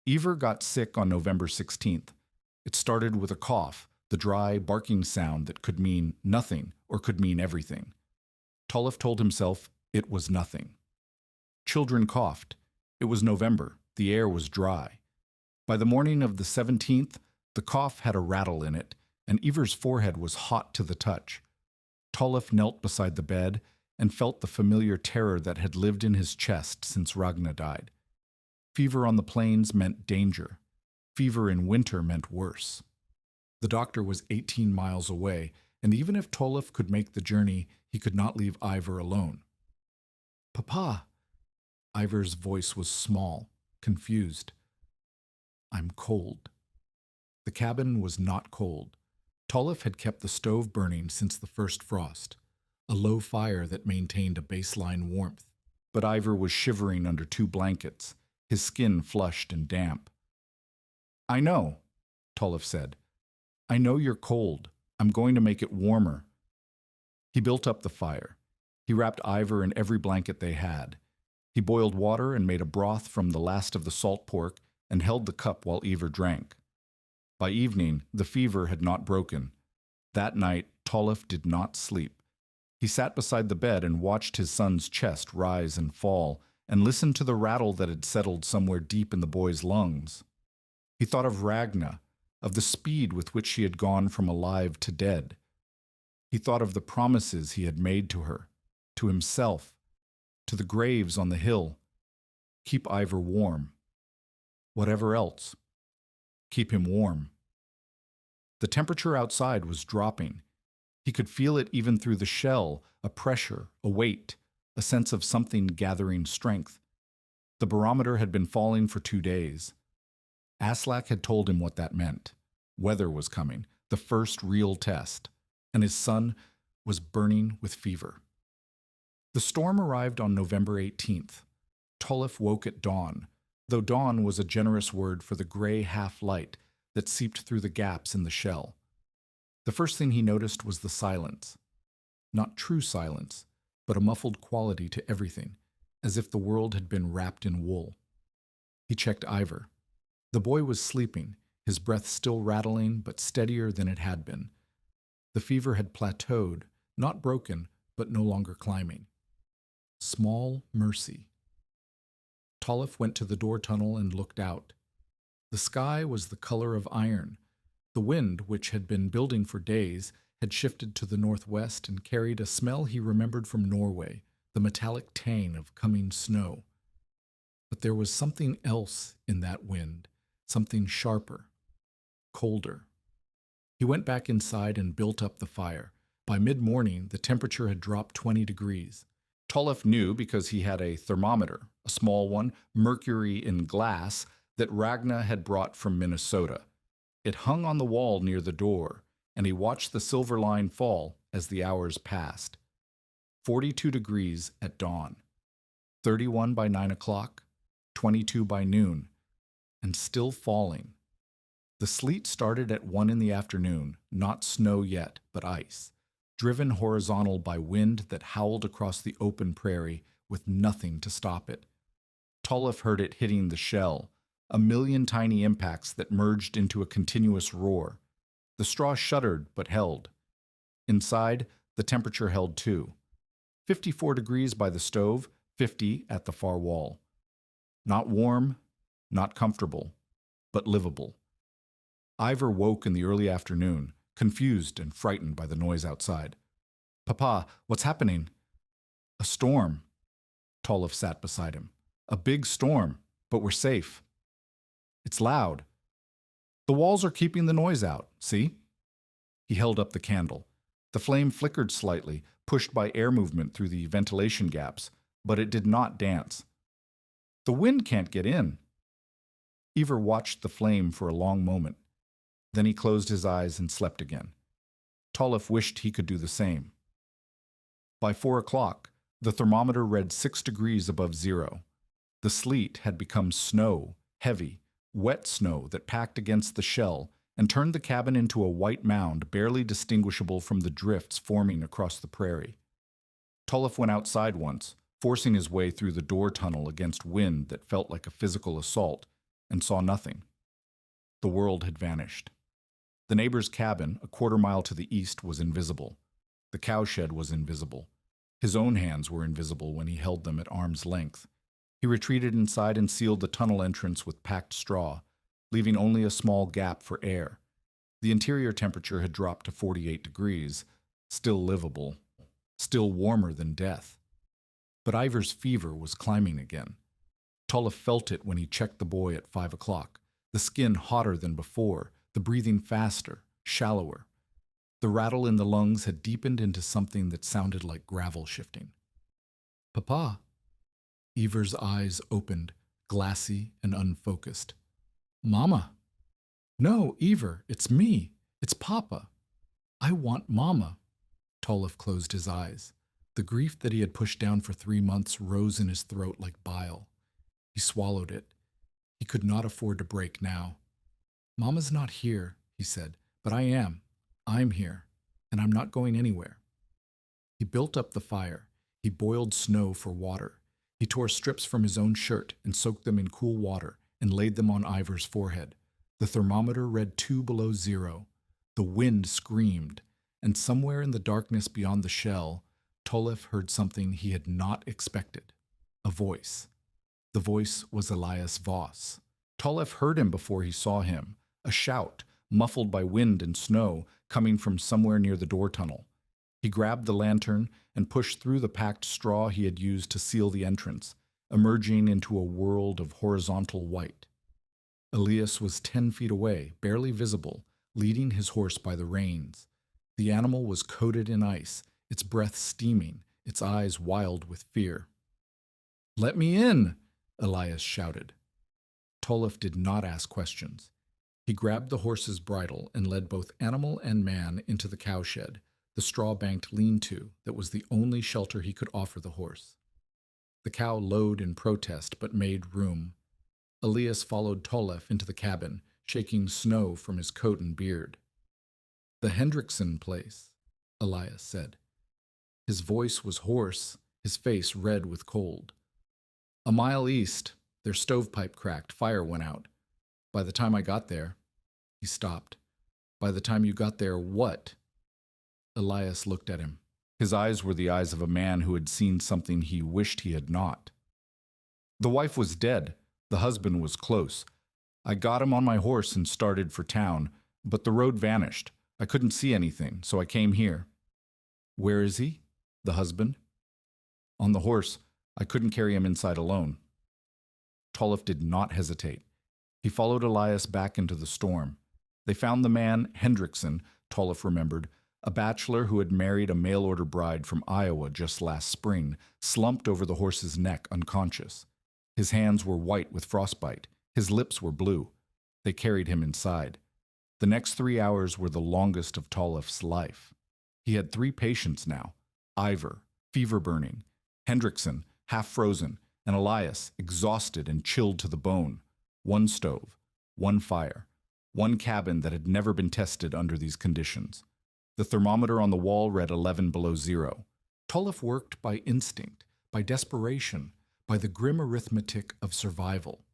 Ivar got sick on November 16th. It started with a cough, the dry, barking sound that could mean nothing or could mean everything. Tollef told himself it was nothing. Children coughed. It was November. The air was dry. By the morning of the 17th, the cough had a rattle in it, and Ivar's forehead was hot to the touch. Tollef knelt beside the bed and felt the familiar terror that had lived in his chest since Ragna died. Fever on the plains meant danger. Fever in winter meant worse. The doctor was 18 miles away, and even if Tollef could make the journey, he could not leave Ivar alone. "Papa!" Ivar's voice was small, confused. "I'm cold." The cabin was not cold. Tollef had kept the stove burning since the first frost, a low fire that maintained a baseline warmth. But Ivar was shivering under 2 blankets, his skin flushed and damp. "I know," Tollef said. "I know you're cold. I'm going to make it warmer." He built up the fire. He wrapped Ivar in every blanket they had. He boiled water and made a broth from the last of the salt pork and held the cup while Ivar drank. By evening, the fever had not broken. That night, Tollef did not sleep. He sat beside the bed and watched his son's chest rise and fall, and listened to the rattle that had settled somewhere deep in the boy's lungs. He thought of Ragna, of the speed with which she had gone from alive to dead. He thought of the promises he had made to her, to himself, to the graves on the hill. Keep Ivar warm. Whatever else. Keep him warm. The temperature outside was dropping. He could feel it even through the shell, a pressure, a weight, a sense of something gathering strength. The barometer had been falling for 2 days. Aslak had told him what that meant. Weather was coming, the first real test, and his son was burning with fever. The storm arrived on November 18th. Tollef woke at dawn, though dawn was a generous word for the gray half-light that seeped through the gaps in the shell. The first thing he noticed was the silence. Not true silence, but a muffled quality to everything, as if the world had been wrapped in wool. He checked Ivar. The boy was sleeping, his breath still rattling but steadier than it had been. The fever had plateaued, not broken, but no longer climbing. Small mercy. Tollef went to the door tunnel and looked out. The sky was the color of iron. The wind, which had been building for days, had shifted to the northwest and carried a smell he remembered from Norway, the metallic tang of coming snow. But there was something else in that wind, something sharper, colder. He went back inside and built up the fire. By mid-morning, the temperature had dropped 20 degrees. Tollef knew because he had a thermometer, a small one, mercury in glass, that Ragna had brought from Minnesota. It hung on the wall near the door, and he watched the silver line fall as the hours passed. 42 degrees at dawn, 31 by 9 o'clock, 22 by noon, and still falling. The sleet started at 1 in the afternoon, not snow yet, but ice, driven horizontal by wind that howled across the open prairie with nothing to stop it. Tollef heard it hitting the shell, a million tiny impacts that merged into a continuous roar. The straw shuddered but held. Inside, the temperature held too. 54 degrees by the stove, 50 at the far wall. Not warm, not comfortable, but livable. Ivar woke in the early afternoon, confused and frightened by the noise outside. "Papa, what's happening?" "A storm." Tollef sat beside him. "A big storm, but we're safe." "It's loud." "The walls are keeping the noise out, see?" He held up the candle. The flame flickered slightly, pushed by air movement through the ventilation gaps, but it did not dance. "The wind can't get in." Ivar watched the flame for a long moment. Then he closed his eyes and slept again. Tolliff wished he could do the same. By 4 o'clock, the thermometer read 6 degrees above zero. The sleet had become snow, heavy, wet snow that packed against the shell and turned the cabin into a white mound barely distinguishable from the drifts forming across the prairie. Tolliff went outside once, forcing his way through the door tunnel against wind that felt like a physical assault, and saw nothing. The world had vanished. The neighbor's cabin, a quarter-mile to the east, was invisible. The cowshed was invisible. His own hands were invisible when he held them at arm's length. He retreated inside and sealed the tunnel entrance with packed straw, leaving only a small gap for air. The interior temperature had dropped to 48 degrees, still livable, still warmer than death. But Ivor's fever was climbing again. Tolliff felt it when he checked the boy at 5 o'clock, the skin hotter than before, the breathing faster, shallower. The rattle in the lungs had deepened into something that sounded like gravel shifting. "Papa." Ivor's eyes opened, glassy and unfocused. "Mama." "No, Ivor, it's me. It's Papa. I want Mama." Tolliff closed his eyes. The grief that he had pushed down for 3 months rose in his throat like bile. He swallowed it. He could not afford to break now. "Mama's not here," he said, "but I am. I'm here, and I'm not going anywhere." He built up the fire. He boiled snow for water. He tore strips from his own shirt and soaked them in cool water and laid them on Ivor's forehead. The thermometer read 2 below zero. The wind screamed, and somewhere in the darkness beyond the shell, Tolliff heard something he had not expected. A voice. The voice was Elias Voss. Tolliff heard him before he saw him, a shout, muffled by wind and snow, coming from somewhere near the door tunnel. He grabbed the lantern and pushed through the packed straw he had used to seal the entrance, emerging into a world of horizontal white. Elias was 10 feet away, barely visible, leading his horse by the reins. The animal was coated in ice, its breath steaming, its eyes wild with fear. "Let me in!" Elias shouted. Tolliff did not ask questions. He grabbed the horse's bridle and led both animal and man into the cowshed, the straw-banked lean-to that was the only shelter he could offer the horse. The cow lowed in protest but made room. Elias followed Tolliff into the cabin, shaking snow from his coat and beard. "The Hendrickson place," Elias said. His voice was hoarse, his face red with cold. "A mile east. Their stovepipe cracked, fire went out. By the time I got there..." He stopped. "By the time you got there, what?" Elias looked at him. His eyes were the eyes of a man who had seen something he wished he had not. "The wife was dead. The husband was close. I got him on my horse and started for town, but the road vanished. I couldn't see anything, so I came here." "Where is he?" "The husband." "On the horse. I couldn't carry him inside alone." Tolliff did not hesitate. He followed Elias back into the storm. They found the man, Hendrickson, Tolliff remembered, a bachelor who had married a mail-order bride from Iowa just last spring, slumped over the horse's neck unconscious. His hands were white with frostbite. His lips were blue. They carried him inside. The next 3 hours were the longest of Tolliff's life. He had 3 patients now: Ivor, fever-burning; Hendrickson, half-frozen; and Elias, exhausted and chilled to the bone. 1 stove, 1 fire, 1 cabin that had never been tested under these conditions. The thermometer on the wall read 11 below zero. Tolliff worked by instinct, by desperation, by the grim arithmetic of survival.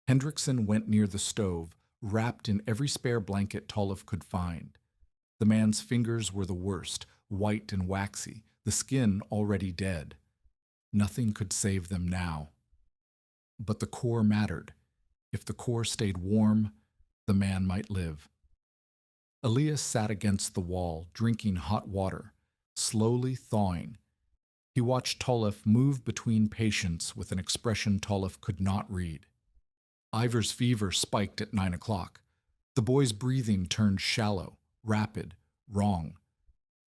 Hendrickson went near the stove, wrapped in every spare blanket Tolliff could find. The man's fingers were the worst, white and waxy, the skin already dead. Nothing could save them now. But the core mattered. If the core stayed warm, the man might live. Elias sat against the wall, drinking hot water, slowly thawing. He watched Tolliff move between patients with an expression Tolliff could not read. Ivor's fever spiked at 9 o'clock. The boy's breathing turned shallow, rapid, wrong.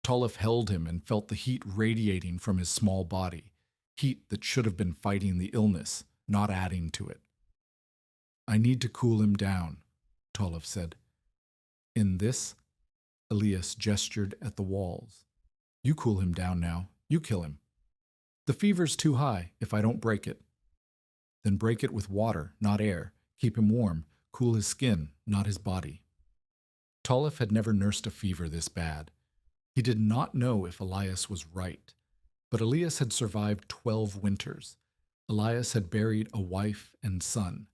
Tolliff held him and felt the heat radiating from his small body, heat that should have been fighting the illness, not adding to it. "I need to cool him down," Tolliff said. In this, Elias gestured at the walls. You cool him down now. You kill him. The fever's too high if I don't break it. Then break it with water, not air. Keep him warm. Cool his skin, not his body. Tolliff had never nursed a fever this bad. He did not know if Elias was right. But Elias had survived 12 winters. Elias had buried a wife and son.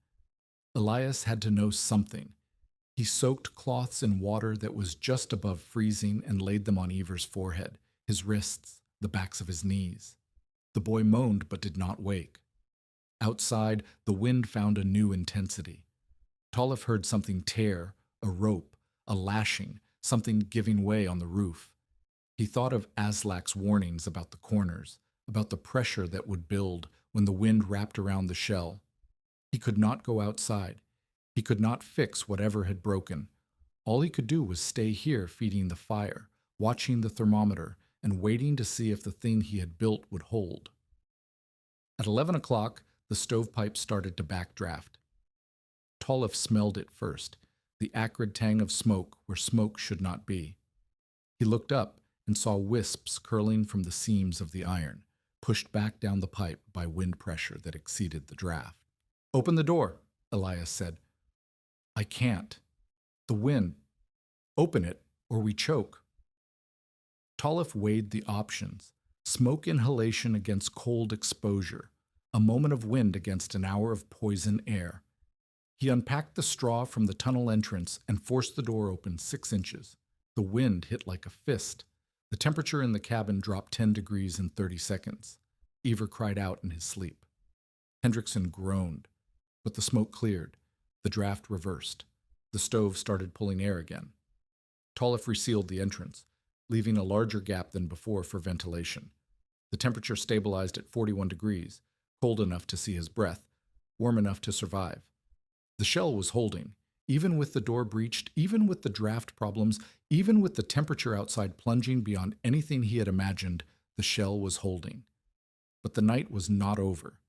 Elias had to know something. He soaked cloths in water that was just above freezing and laid them on Ever's forehead, his wrists, the backs of his knees. The boy moaned but did not wake. Outside, the wind found a new intensity. Tolliff heard something tear, a rope, a lashing, something giving way on the roof. He thought of Aslak's warnings about the corners, about the pressure that would build when the wind wrapped around the shell. He could not go outside. He could not fix whatever had broken. All he could do was stay here feeding the fire, watching the thermometer, and waiting to see if the thing he had built would hold. At 11 o'clock, the stovepipe started to backdraft. Tolliff smelled it first, the acrid tang of smoke where smoke should not be. He looked up and saw wisps curling from the seams of the iron, pushed back down the pipe by wind pressure that exceeded the draft. Open the door, Elias said. I can't. The wind. Open it, or we choke. Tolliff weighed the options. Smoke inhalation against cold exposure. A moment of wind against an hour of poison air. He unpacked the straw from the tunnel entrance and forced the door open 6 inches. The wind hit like a fist. The temperature in the cabin dropped 10 degrees in 30 seconds. Ever cried out in his sleep. Hendrickson groaned, but the smoke cleared. The draft reversed. The stove started pulling air again. Tolliff resealed the entrance, leaving a larger gap than before for ventilation. The temperature stabilized at 41 degrees, cold enough to see his breath, warm enough to survive. The shell was holding, even with the door breached, even with the draft problems, even with the temperature outside plunging beyond anything he had imagined, the shell was holding. But the night was not over.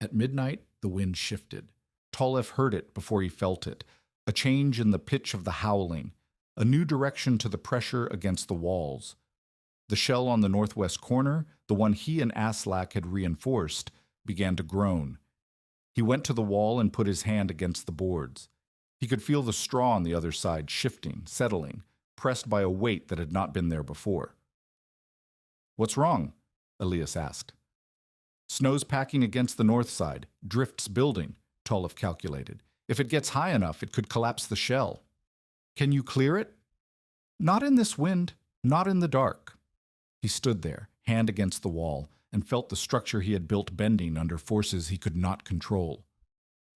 At midnight, the wind shifted. Tolliff heard it before he felt it, a change in the pitch of the howling, a new direction to the pressure against the walls. The shell on the northwest corner, the one he and Aslak had reinforced, began to groan. He went to the wall and put his hand against the boards. He could feel the straw on the other side shifting, settling, pressed by a weight that had not been there before. What's wrong? Elias asked. Snow's packing against the north side, drifts building, Tolliff calculated. If it gets high enough, it could collapse the shell. Can you clear it? Not in this wind, not in the dark. He stood there, hand against the wall, and felt the structure he had built bending under forces he could not control.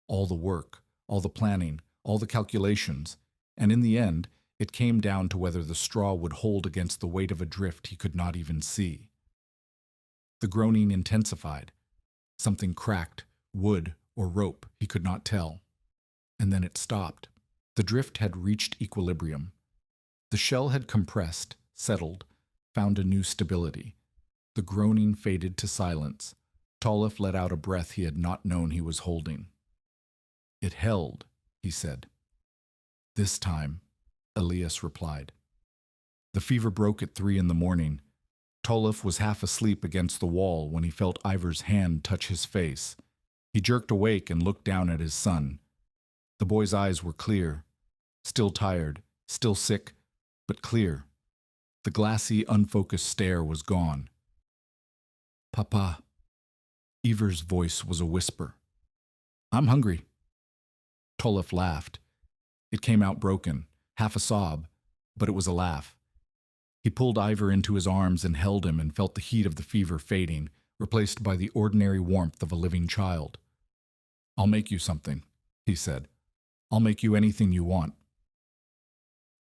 All the work, all the planning, all the calculations, and in the end, it came down to whether the straw would hold against the weight of a drift he could not even see. The groaning intensified. Something cracked, wood or rope, he could not tell. And then it stopped. The drift had reached equilibrium. The shell had compressed, settled, found a new stability. The groaning faded to silence. Tolliff let out a breath he had not known he was holding. It held, he said. This time, Elias replied. The fever broke at 3 in the morning. Tolliff was half asleep against the wall when he felt Ivor's hand touch his face. He jerked awake and looked down at his son. The boy's eyes were clear, still tired, still sick, but clear. The glassy, unfocused stare was gone. Papa. Ever's voice was a whisper. I'm hungry. Tolliff laughed. It came out broken, half a sob, but it was a laugh. He pulled Ivor into his arms and held him and felt the heat of the fever fading, replaced by the ordinary warmth of a living child. I'll make you something, he said. I'll make you anything you want.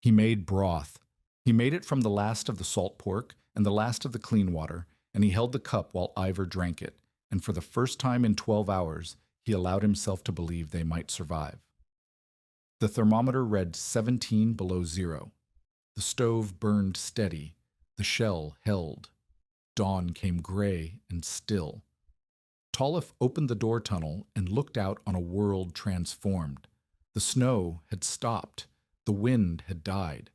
He made broth. He made it from the last of the salt pork and the last of the clean water, and he held the cup while Ivor drank it, and for the first time in 12 hours, he allowed himself to believe they might survive. The thermometer read 17 below zero. The stove burned steady. The shell held. Dawn came gray and still. Tolliff opened the door tunnel and looked out on a world transformed. The snow had stopped, The wind had died.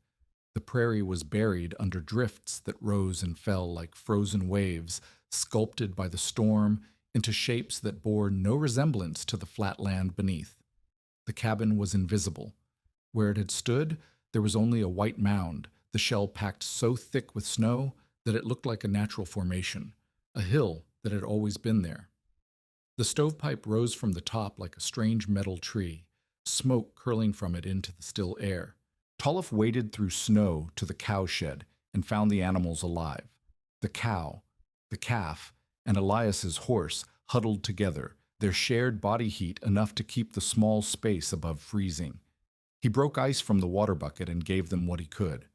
The prairie was buried under drifts that rose and fell like frozen waves, sculpted by the storm into shapes that bore no resemblance to the flat land beneath. The cabin was invisible. Where it had stood, there was only a white mound, the shell packed so thick with snow that it looked like a natural formation, a hill that had always been there. The stovepipe rose from the top like a strange metal tree, smoke curling from it into the still air. Tolliff waded through snow to the cow shed and found the animals alive. The cow, the calf, and Elias's horse huddled together, their shared body heat enough to keep the small space above freezing. He broke ice from the water bucket and gave them what he could.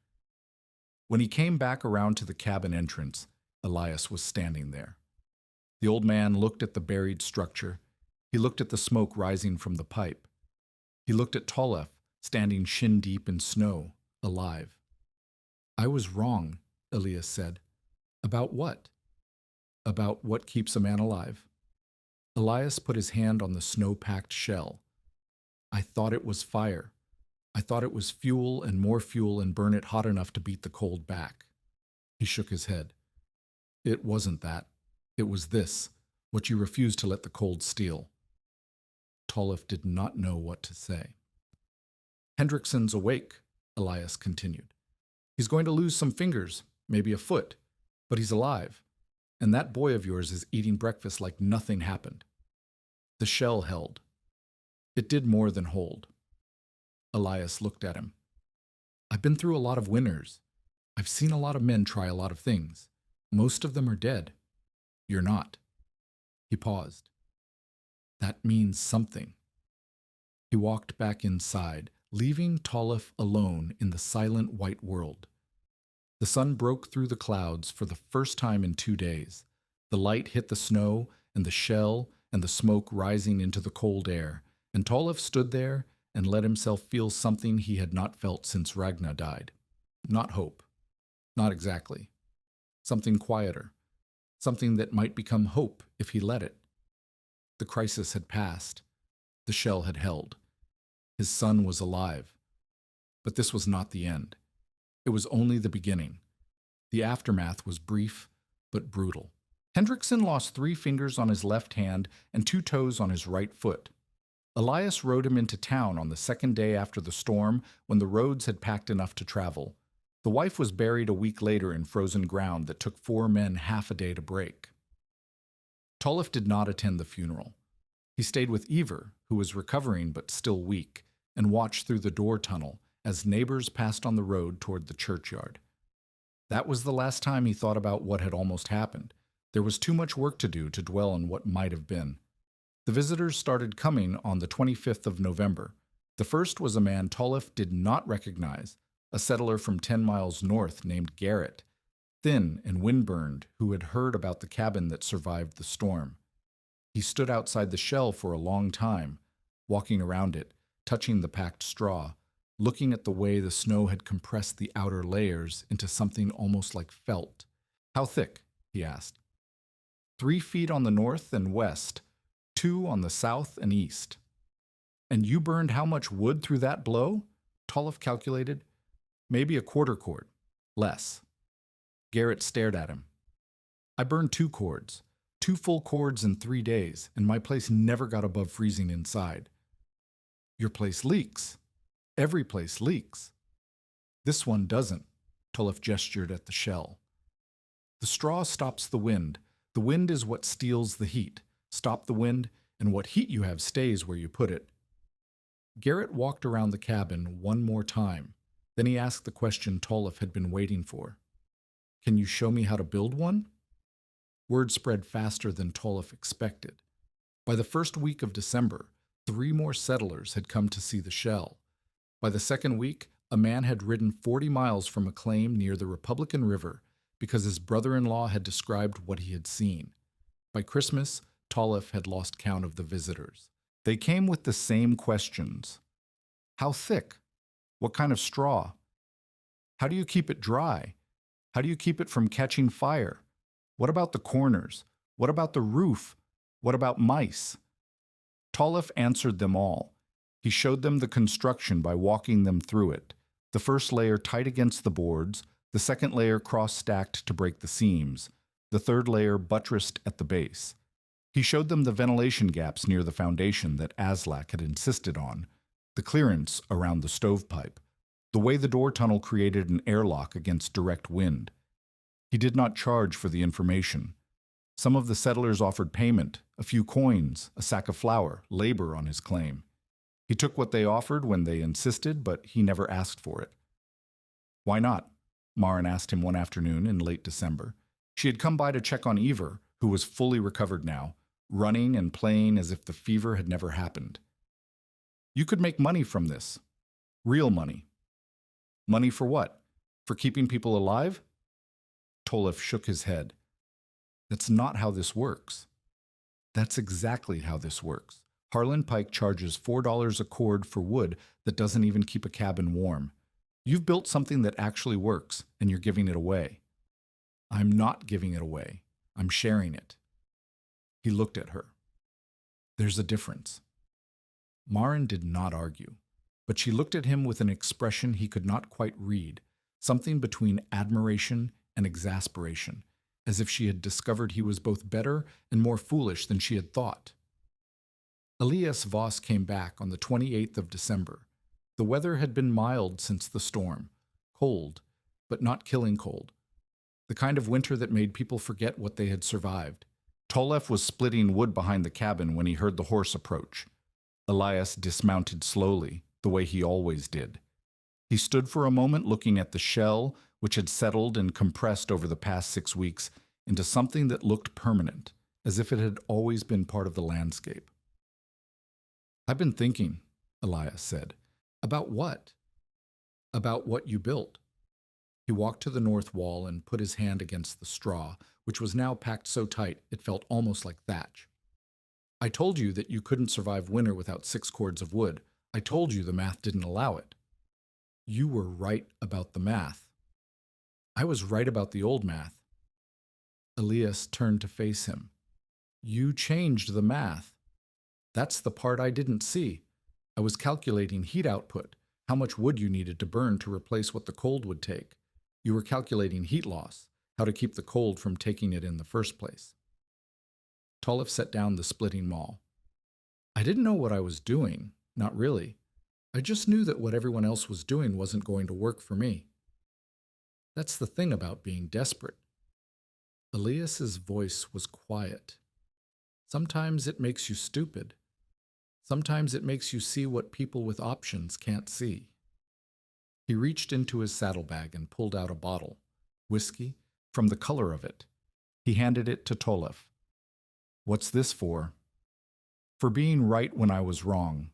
When he came back around to the cabin entrance, Elias was standing there. The old man looked at the buried structure. He looked at the smoke rising from the pipe. He looked at Tolliff, standing shin-deep in snow, alive. "I was wrong," Elias said. "About what?" "About what keeps a man alive." Elias put his hand on the snow-packed shell. "I thought it was fire. I thought it was fuel and more fuel and burn it hot enough to beat the cold back." He shook his head. "It wasn't that. It was this, what you refused to let the cold steal." Tolliff did not know what to say. "Hendrickson's awake," Elias continued. "He's going to lose some fingers, maybe a foot, but he's alive. And that boy of yours is eating breakfast like nothing happened." The shell held. It did more than hold. Elias looked at him. "I've been through a lot of winters. I've seen a lot of men try a lot of things. Most of them are dead. You're not." He paused. "That means something." He walked back inside, leaving Tolliff alone in the silent white world. The sun broke through the clouds for the first time in 2 days. The light hit the snow and the shell and the smoke rising into the cold air, and Tolliff stood there and let himself feel something he had not felt since Ragna died. Not hope. Not exactly. Something quieter. Something that might become hope if he let it. The crisis had passed. The shell had held. His son was alive. But this was not the end. It was only the beginning. The aftermath was brief but brutal. Hendrickson lost 3 fingers on his left hand and 2 toes on his right foot. Elias rode him into town on the second day after the storm when the roads had packed enough to travel. The wife was buried a week later in frozen ground that took 4 men half a day to break. Tolliff did not attend the funeral. He stayed with Iver, who was recovering but still weak, and watched through the door tunnel as neighbors passed on the road toward the churchyard. That was the last time he thought about what had almost happened. There was too much work to do to dwell on what might have been. The visitors started coming on the 25th of November. The first was a man Tolliff did not recognize, a settler from 10 miles north named Garrett, thin and windburned, who had heard about the cabin that survived the storm. He stood outside the shell for a long time, walking around it, touching the packed straw, looking at the way the snow had compressed the outer layers into something almost like felt. "How thick?" he asked. 3 feet on the north and west, 2 on the south and east." "And you burned how much wood through that blow?" Tolliff calculated. "Maybe a quarter cord. Less." Garrett stared at him. "I burned 2 cords. 2 full cords in 3 days, and my place never got above freezing inside." "Your place leaks. Every place leaks." "This one doesn't." Tolliff gestured at the shell. "The straw stops the wind. The wind is what steals the heat. Stop the wind, and what heat you have stays where you put it." Garrett walked around the cabin one more time. Then he asked the question Tolliff had been waiting for. "Can you show me how to build one?" Word spread faster than Tolliff expected. By the first week of December, 3 more settlers had come to see the shell. By the second week, a man had ridden 40 miles from a claim near the Republican River because his brother-in-law had described what he had seen. By Christmas, Tolliff had lost count of the visitors. They came with the same questions. How thick? What kind of straw? How do you keep it dry? How do you keep it from catching fire? What about the corners? What about the roof? What about mice? Tolliff answered them all. He showed them the construction by walking them through it. The first layer tight against the boards, the second layer cross-stacked to break the seams, the third layer buttressed at the base. He showed them the ventilation gaps near the foundation that Aslak had insisted on, the clearance around the stovepipe, the way the door tunnel created an airlock against direct wind. He did not charge for the information. Some of the settlers offered payment, a few coins, a sack of flour, labor on his claim. He took what they offered when they insisted, but he never asked for it. Why not? Maren asked him one afternoon in late December. She had come by to check on Ivar, who was fully recovered now, running and playing as if the fever had never happened. You could make money from this. Real money. Money for what? For keeping people alive? Tolef shook his head. That's not how this works. That's exactly how this works. Harlan Pike charges $4 a cord for wood that doesn't even keep a cabin warm. You've built something that actually works, and you're giving it away. I'm not giving it away. I'm sharing it. He looked at her. There's a difference. Maren did not argue, but she looked at him with an expression he could not quite read, something between admiration and exasperation, as if she had discovered he was both better and more foolish than she had thought. Elias Voss came back on the 28th of December. The weather had been mild since the storm, cold, but not killing cold. The kind of winter that made people forget what they had survived. Tolef was splitting wood behind the cabin when he heard the horse approach. Elias dismounted slowly, the way he always did. He stood for a moment looking at the shell, which had settled and compressed over the past 6 weeks into something that looked permanent, as if it had always been part of the landscape. I've been thinking, Elias said. About what? About what you built. He walked to the north wall and put his hand against the straw, which was now packed so tight it felt almost like thatch. I told you that you couldn't survive winter without 6 cords of wood. I told you the math didn't allow it. You were right about the math. I was right about the old math. Elias turned to face him. You changed the math. That's the part I didn't see. I was calculating heat output, how much wood you needed to burn to replace what the cold would take. You were calculating heat loss, how to keep the cold from taking it in the first place. Tolef set down the splitting maul. I didn't know what I was doing, not really. I just knew that what everyone else was doing wasn't going to work for me. That's the thing about being desperate. Elias's voice was quiet. Sometimes it makes you stupid. Sometimes it makes you see what people with options can't see. He reached into his saddlebag and pulled out a bottle, whiskey, from the color of it. He handed it to Tolef. What's this for? For being right when I was wrong.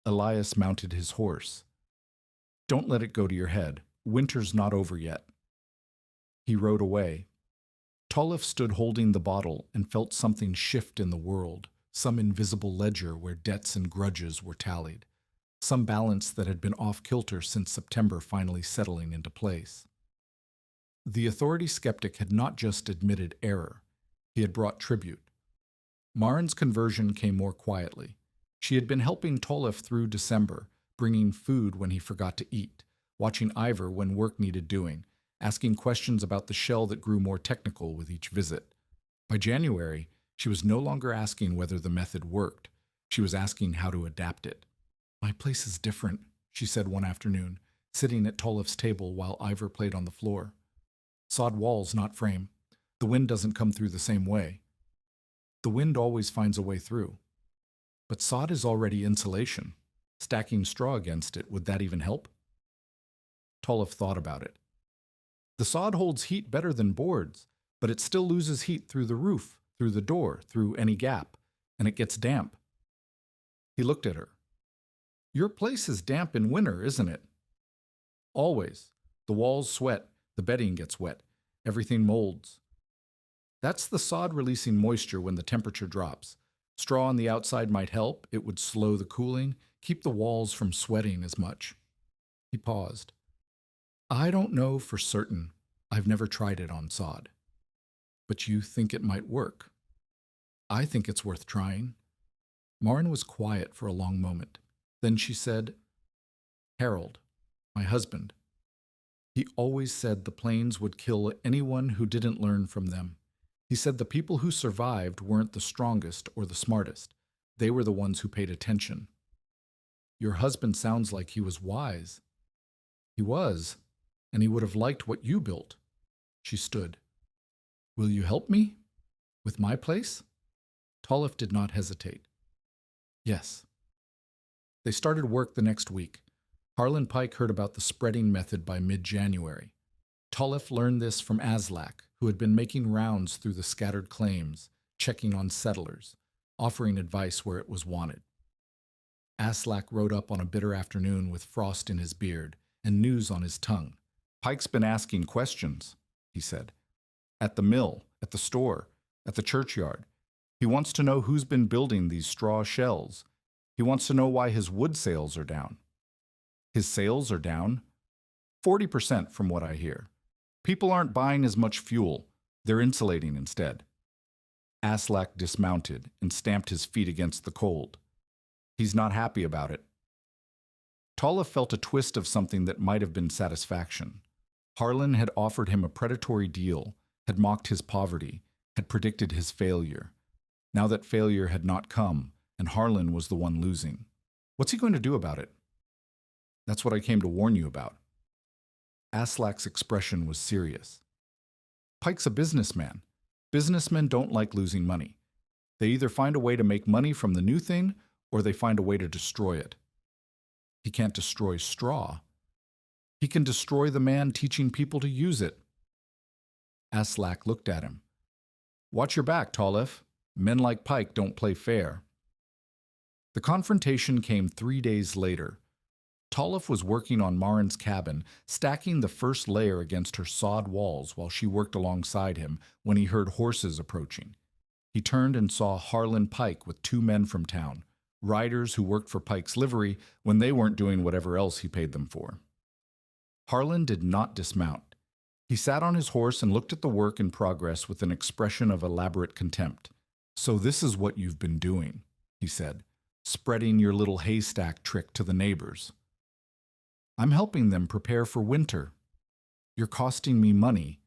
Elias mounted his horse. Don't let it go to your head. Winter's not over yet. He rode away. Tolef stood holding the bottle and felt something shift in the world. Some invisible ledger where debts and grudges were tallied, some balance that had been off-kilter since September finally settling into place. The authority skeptic had not just admitted error, he had brought tribute. Maren's conversion came more quietly. She had been helping Tolef through December, bringing food when he forgot to eat, watching Ivar when work needed doing, asking questions about the shell that grew more technical with each visit. By January, she was no longer asking whether the method worked. She was asking how to adapt it. My place is different, she said one afternoon, sitting at Tolef's table while Ivar played on the floor. Sod walls, not frame. The wind doesn't come through the same way. The wind always finds a way through. But sod is already insulation. Stacking straw against it, would that even help? Tolef thought about it. The sod holds heat better than boards, but it still loses heat through the roof, through the door, through any gap, and it gets damp. He looked at her. Your place is damp in winter, isn't it? Always. The walls sweat, the bedding gets wet, everything molds. That's the sod releasing moisture when the temperature drops. Straw on the outside might help, it would slow the cooling, keep the walls from sweating as much. He paused. I don't know for certain. I've never tried it on sod. But you think it might work? I think it's worth trying. Maren was quiet for a long moment. Then she said, Harold, my husband. He always said the planes would kill anyone who didn't learn from them. He said the people who survived weren't the strongest or the smartest. They were the ones who paid attention. Your husband sounds like he was wise. He was, and he would have liked what you built. She stood. Will you help me? With my place? Tolliff did not hesitate. Yes. They started work the next week. Harlan Pike heard about the spreading method by mid-January. Tolliff learned this from Aslak, who had been making rounds through the scattered claims, checking on settlers, offering advice where it was wanted. Aslak rode up on a bitter afternoon with frost in his beard and news on his tongue. Pike's been asking questions, he said. At the mill, at the store, at the churchyard. He wants to know who's been building these straw shells. He wants to know why his wood sales are down. His sales are down? 40% from what I hear. People aren't buying as much fuel. They're insulating instead. Aslak dismounted and stamped his feet against the cold. He's not happy about it. Tolliff felt a twist of something that might have been satisfaction. Harlan had offered him a predatory deal, had mocked his poverty, had predicted his failure. Now that failure had not come, and Harlan was the one losing. What's he going to do about it? That's what I came to warn you about. Aslak's expression was serious. Pike's a businessman. Businessmen don't like losing money. They either find a way to make money from the new thing, or they find a way to destroy it. He can't destroy straw. He can destroy the man teaching people to use it. Aslak looked at him. Watch your back, Tolliff. Men like Pike don't play fair. The confrontation came 3 days later. Tolliff was working on Marin's cabin, stacking the first layer against her sod walls while she worked alongside him when he heard horses approaching. He turned and saw Harlan Pike with 2 men from town, riders who worked for Pike's livery when they weren't doing whatever else he paid them for. Harlan did not dismount. He sat on his horse and looked at the work in progress with an expression of elaborate contempt. So this is what you've been doing, he said, spreading your little haystack trick to the neighbors. I'm helping them prepare for winter. You're costing me money.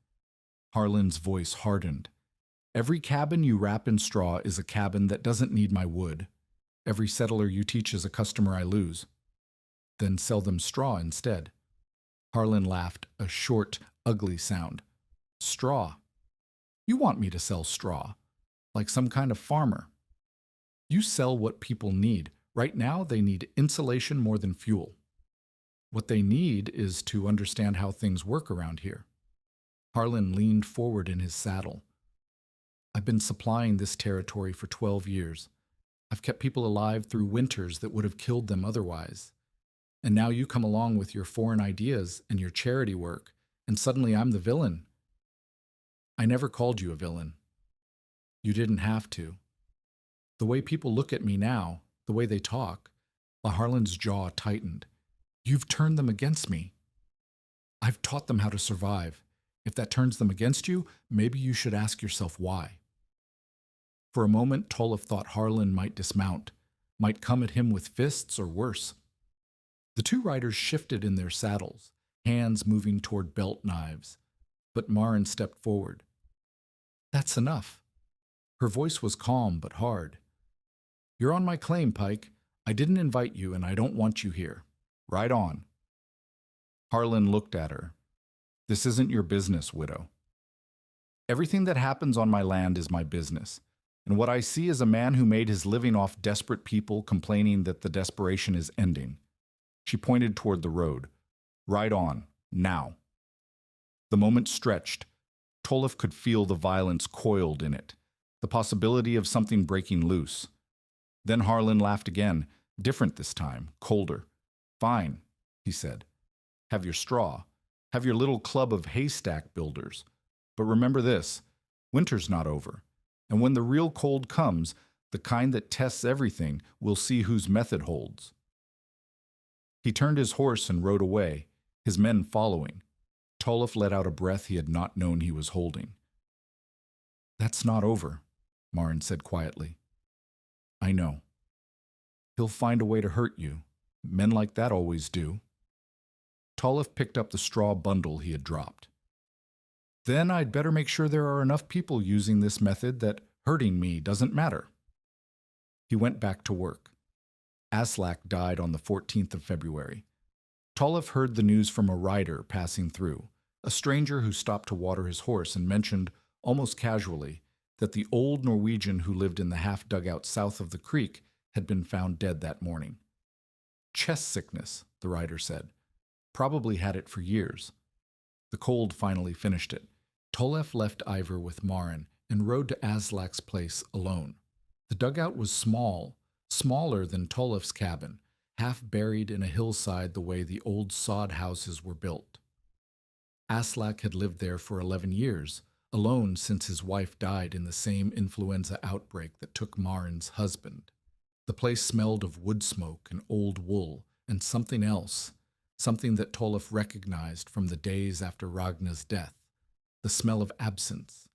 Harlan's voice hardened. Every cabin you wrap in straw is a cabin that doesn't need my wood. Every settler you teach is a customer I lose. Then sell them straw instead. Harlan laughed, a short, ugly sound. Straw. You want me to sell straw, like some kind of farmer. You sell what people need. Right now, they need insulation more than fuel. What they need is to understand how things work around here. Harlan leaned forward in his saddle. I've been supplying this territory for 12 years. I've kept people alive through winters that would have killed them otherwise. And now you come along with your foreign ideas and your charity work, and suddenly I'm the villain. I never called you a villain. You didn't have to. The way people look at me now, the way they talk, Harlan's jaw tightened. You've turned them against me. I've taught them how to survive. If that turns them against you, maybe you should ask yourself why. For a moment, Tolliff thought Harlan might dismount, might come at him with fists or worse. The 2 riders shifted in their saddles, hands moving toward belt knives. But Marin stepped forward. That's enough. Her voice was calm but hard. You're on my claim, Pike. I didn't invite you and I don't want you here. Ride on. Harlan looked at her. This isn't your business, widow. Everything that happens on my land is my business. And what I see is a man who made his living off desperate people complaining that the desperation is ending. She pointed toward the road. Ride on, now. The moment stretched. Tolliff could feel the violence coiled in it, the possibility of something breaking loose. Then Harlan laughed again, different this time, colder. Fine, he said. Have your straw. Have your little club of haystack builders. But remember this, winter's not over. And when the real cold comes, the kind that tests everything, we'll see whose method holds. He turned his horse and rode away, his men following. Tolliff let out a breath he had not known he was holding. That's not over, Marin said quietly. I know. He'll find a way to hurt you, Men like that always do. Tolliff picked up the straw bundle he had dropped. Then I'd better make sure there are enough people using this method that hurting me doesn't matter. He went back to work. Aslak died on the 14th of February. Tolliff heard the news from a rider passing through, a stranger who stopped to water his horse and mentioned, almost casually, that the old Norwegian who lived in the half-dugout south of the creek had been found dead that morning. Chest sickness, the rider said. Probably had it for years. The cold finally finished it. Tolliff left Ivar with Maren and rode to Aslak's place alone. The dugout was small, smaller than Tolliff's cabin, half buried in a hillside the way the old sod houses were built. Aslak had lived there for 11 years, alone since his wife died in the same influenza outbreak that took Maren's husband. The place smelled of wood smoke and old wool and something else, something that Tolliff recognized from the days after Ragna's death, the smell of absence,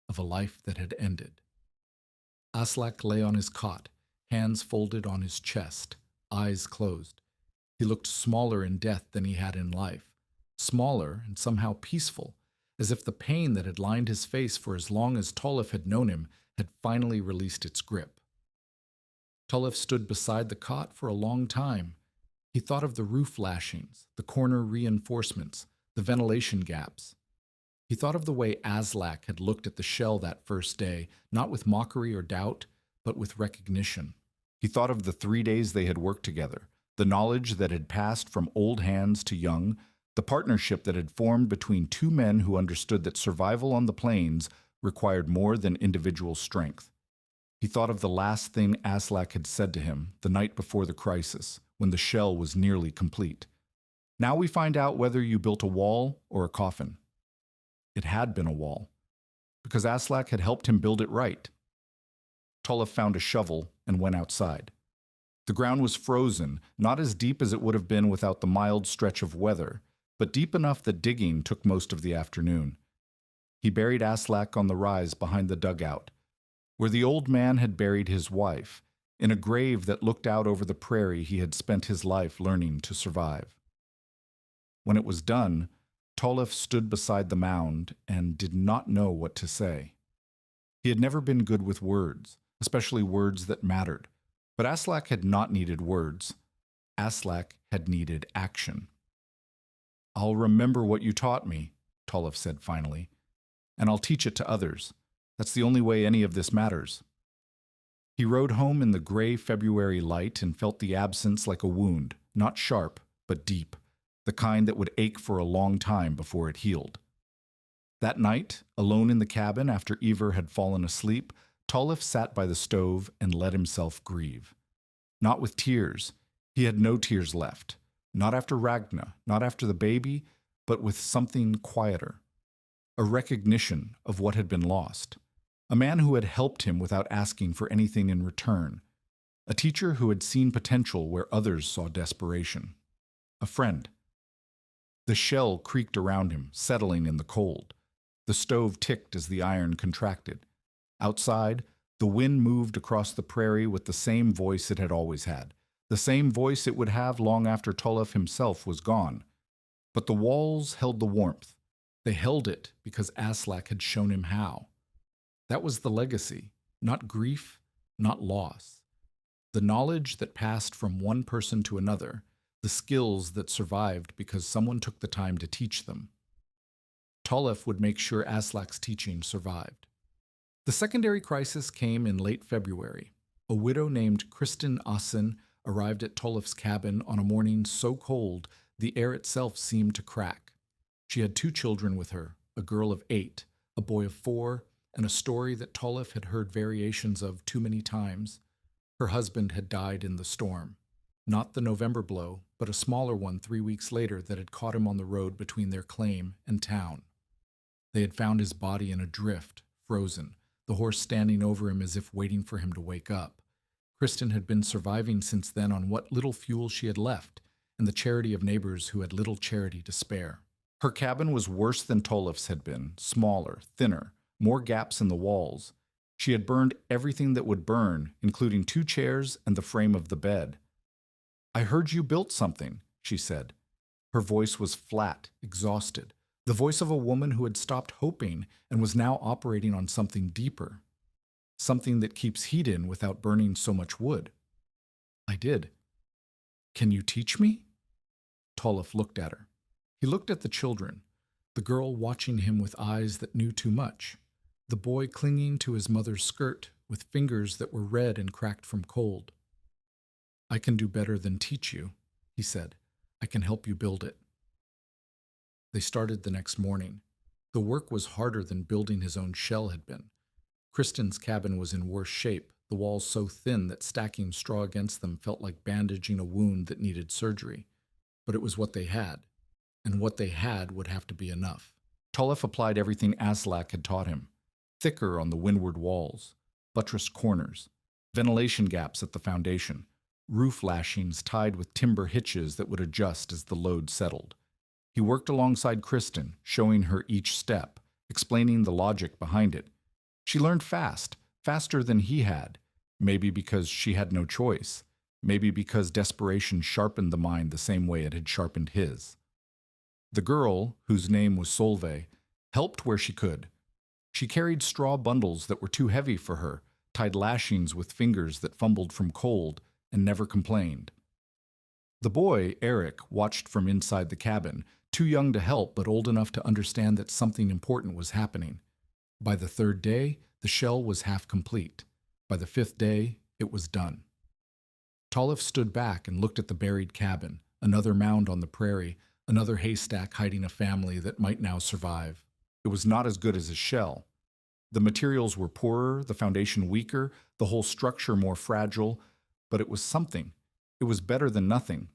of a life that had ended. Aslak lay on his cot, hands folded on his chest, eyes closed. He looked smaller in death than he had in life, smaller and somehow peaceful, as if the pain that had lined his face for as long as Tolliff had known him had finally released its grip. Tolliff stood beside the cot for a long time. He thought of the roof lashings, the corner reinforcements, the ventilation gaps. He thought of the way Aslak had looked at the shell that first day, not with mockery or doubt, but with recognition. He thought of the 3 days they had worked together, the knowledge that had passed from old hands to young, the partnership that had formed between two men who understood that survival on the plains required more than individual strength. He thought of the last thing Aslak had said to him the night before the crisis, when the shell was nearly complete. Now we find out whether you built a wall or a coffin. It had been a wall, because Aslak had helped him build it right. Tolliff found a shovel and went outside. The ground was frozen, not as deep as it would have been without the mild stretch of weather, but deep enough that digging took most of the afternoon. He buried Aslak on the rise behind the dugout, where the old man had buried his wife, in a grave that looked out over the prairie he had spent his life learning to survive. When it was done, Tolliff stood beside the mound and did not know what to say. He had never been good with words, especially words that mattered. But Aslak had not needed words. Aslak had needed action. "I'll remember what you taught me," Tolliff said finally, "and I'll teach it to others. That's the only way any of this matters." He rode home in the gray February light and felt the absence like a wound, not sharp, but deep, the kind that would ache for a long time before it healed. That night, alone in the cabin after Ivar had fallen asleep, Tolliff sat by the stove and let himself grieve. Not with tears. He had no tears left. Not after Ragna, not after the baby, but with something quieter. A recognition of what had been lost. A man who had helped him without asking for anything in return. A teacher who had seen potential where others saw desperation. A friend. The shell creaked around him, settling in the cold. The stove ticked as the iron contracted. Outside, the wind moved across the prairie with the same voice it had always had, the same voice it would have long after Tolliff himself was gone. But the walls held the warmth. They held it because Aslak had shown him how. That was the legacy, not grief, not loss. The knowledge that passed from one person to another, the skills that survived because someone took the time to teach them. Tolliff would make sure Aslak's teaching survived. The secondary crisis came in late February. A widow named Kristin Assen arrived at Tolliff's cabin on a morning so cold the air itself seemed to crack. She had 2 children with her, a girl of 8, a boy of 4, and a story that Tolliff had heard variations of too many times. Her husband had died in the storm. Not the November blow, but a smaller one 3 weeks later that had caught him on the road between their claim and town. They had found his body in a drift, frozen, the horse standing over him as if waiting for him to wake up. Kristin had been surviving since then on what little fuel she had left, and the charity of neighbors who had little charity to spare. Her cabin was worse than Tolliff's had been, smaller, thinner, more gaps in the walls. She had burned everything that would burn, including 2 chairs and the frame of the bed. I heard you built something, she said. Her voice was flat, exhausted, the voice of a woman who had stopped hoping and was now operating on something deeper, something that keeps heat in without burning so much wood. I did. Can you teach me? Tolliff looked at her. He looked at the children, the girl watching him with eyes that knew too much, the boy clinging to his mother's skirt with fingers that were red and cracked from cold. I can do better than teach you, he said. I can help you build it. They started the next morning. The work was harder than building his own shell had been. Kristen's cabin was in worse shape, the walls so thin that stacking straw against them felt like bandaging a wound that needed surgery. But it was what they had, and what they had would have to be enough. Tolliff applied everything Aslak had taught him. Thicker on the windward walls, buttressed corners, ventilation gaps at the foundation, roof lashings tied with timber hitches that would adjust as the load settled. He worked alongside Kristen, showing her each step, explaining the logic behind it. She learned fast, faster than he had, maybe because she had no choice, maybe because desperation sharpened the mind the same way it had sharpened his. The girl, whose name was Solveig, helped where she could. She carried straw bundles that were too heavy for her, tied lashings with fingers that fumbled from cold, and never complained. The boy, Eric, watched from inside the cabin, too young to help but old enough to understand that something important was happening. By the third day, the shell was half complete. By the fifth day, it was done. Tolliff stood back and looked at the buried cabin, another mound on the prairie, another haystack hiding a family that might now survive. It was not as good as his shell. The materials were poorer, the foundation weaker, the whole structure more fragile, but it was something. It was better than nothing.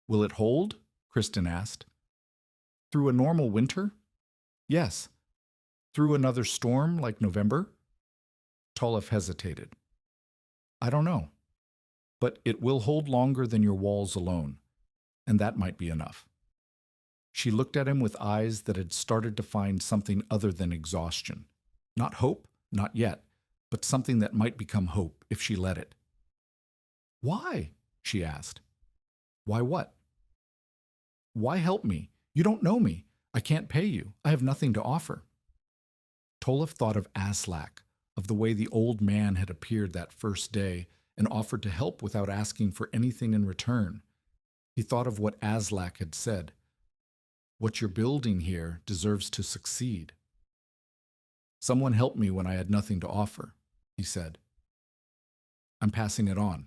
Will it hold? Kristen asked. Through a normal winter? Yes. Through another storm like November? Tolliff hesitated. I don't know. But it will hold longer than your walls alone, and that might be enough. She looked at him with eyes that had started to find something other than exhaustion. Not hope, not yet, but something that might become hope if she let it. Why? She asked. Why what? Why help me? You don't know me. I can't pay you. I have nothing to offer. Tolliff thought of Aslak, of the way the old man had appeared that first day and offered to help without asking for anything in return. He thought of what Aslak had said. What you're building here deserves to succeed. Someone helped me when I had nothing to offer, he said. I'm passing it on.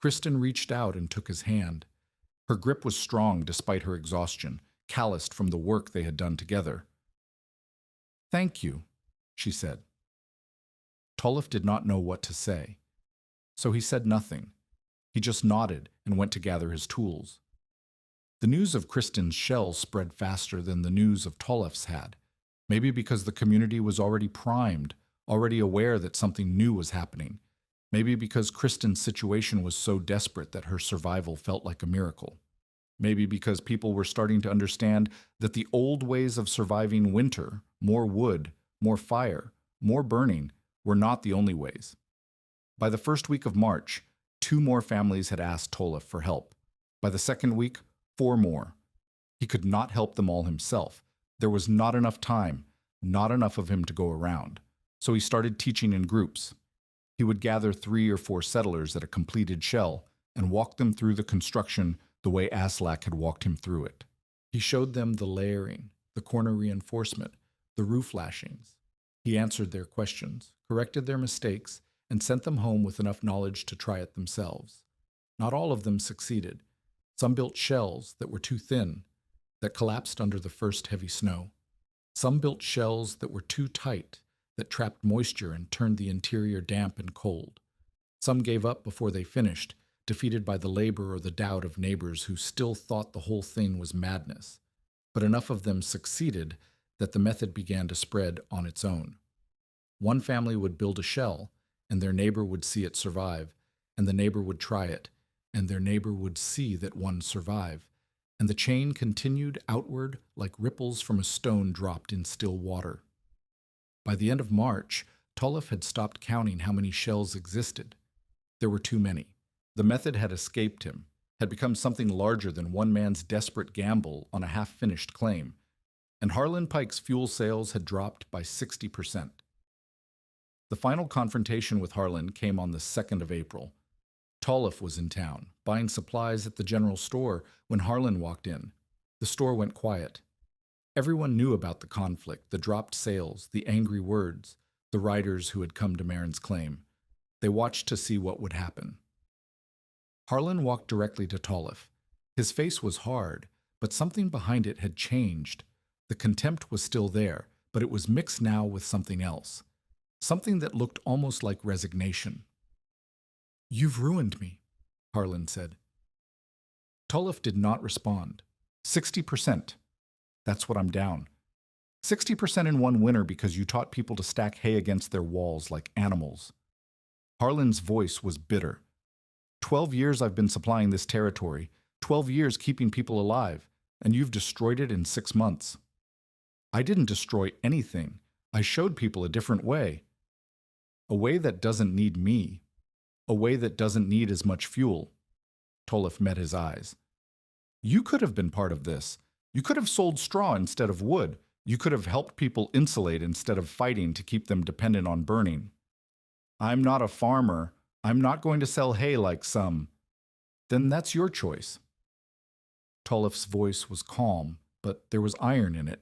Kristen reached out and took his hand. Her grip was strong despite her exhaustion, calloused from the work they had done together. Thank you, she said. Tolliff did not know what to say, so he said nothing. He just nodded and went to gather his tools. The news of Kristen's shell spread faster than the news of Tolliff's had, maybe because the community was already primed, already aware that something new was happening, maybe because Kristen's situation was so desperate that her survival felt like a miracle, maybe because people were starting to understand that the old ways of surviving winter, more wood, more fire, more burning, were not the only ways. By the first week of March, 2 more families had asked Tolliff for help. By the second week, 4 more. He could not help them all himself. There was not enough time, not enough of him to go around. So he started teaching in groups. He would gather 3 or 4 settlers at a completed shell and walk them through the construction the way Aslak had walked him through it. He showed them the layering, the corner reinforcement, the roof lashings. He answered their questions, corrected their mistakes, and sent them home with enough knowledge to try it themselves. Not all of them succeeded. Some built shells that were too thin, that collapsed under the first heavy snow. Some built shells that were too tight, that trapped moisture and turned the interior damp and cold. Some gave up before they finished, defeated by the labor or the doubt of neighbors who still thought the whole thing was madness. But enough of them succeeded that the method began to spread on its own. One family would build a shell, and their neighbor would see it survive, and the neighbor would try it, and their neighbor would see that one survive, and the chain continued outward like ripples from a stone dropped in still water. By the end of March, Tolliff had stopped counting how many shells existed. There were too many. The method had escaped him, had become something larger than one man's desperate gamble on a half-finished claim, and Harlan Pike's fuel sales had dropped by 60%. The final confrontation with Harlan came on the 2nd of April. Tolliff was in town, buying supplies at the general store when Harlan walked in. The store went quiet. Everyone knew about the conflict, the dropped sales, the angry words, the riders who had come to Marin's claim. They watched to see what would happen. Harlan walked directly to Tolliff. His face was hard, but something behind it had changed. The contempt was still there, but it was mixed now with something else. Something that looked almost like resignation. "You've ruined me," Harlan said. Tolliff did not respond. 60%. That's what I'm down. 60% in one winter because you taught people to stack hay against their walls like animals. Harlan's voice was bitter. 12 years I've been supplying this territory, 12 years keeping people alive, and you've destroyed it in 6 months. I didn't destroy anything. I showed people a different way. A way that doesn't need me. A way that doesn't need as much fuel. Tolliff met his eyes. You could have been part of this. You could have sold straw instead of wood. You could have helped people insulate instead of fighting to keep them dependent on burning. I'm not a farmer. I'm not going to sell hay like some. Then that's your choice. Tolliff's voice was calm, but there was iron in it.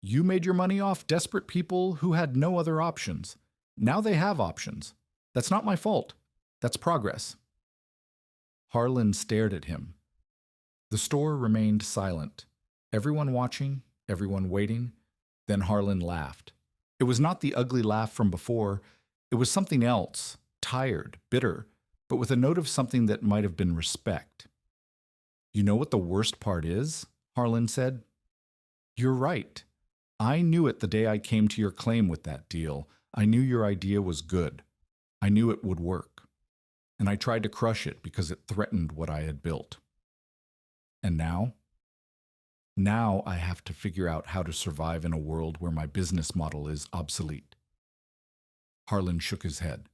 You made your money off desperate people who had no other options. Now they have options. That's not my fault. That's progress. Harlan stared at him. The store remained silent. Everyone watching, everyone waiting. Then Harlan laughed. It was not the ugly laugh from before. It was something else, tired, bitter, but with a note of something that might have been respect. You know what the worst part is? Harlan said. You're right. I knew it the day I came to your claim with that deal. I knew your idea was good. I knew it would work. And I tried to crush it because it threatened what I had built. And now? Now I have to figure out how to survive in a world where my business model is obsolete. Harlan shook his head.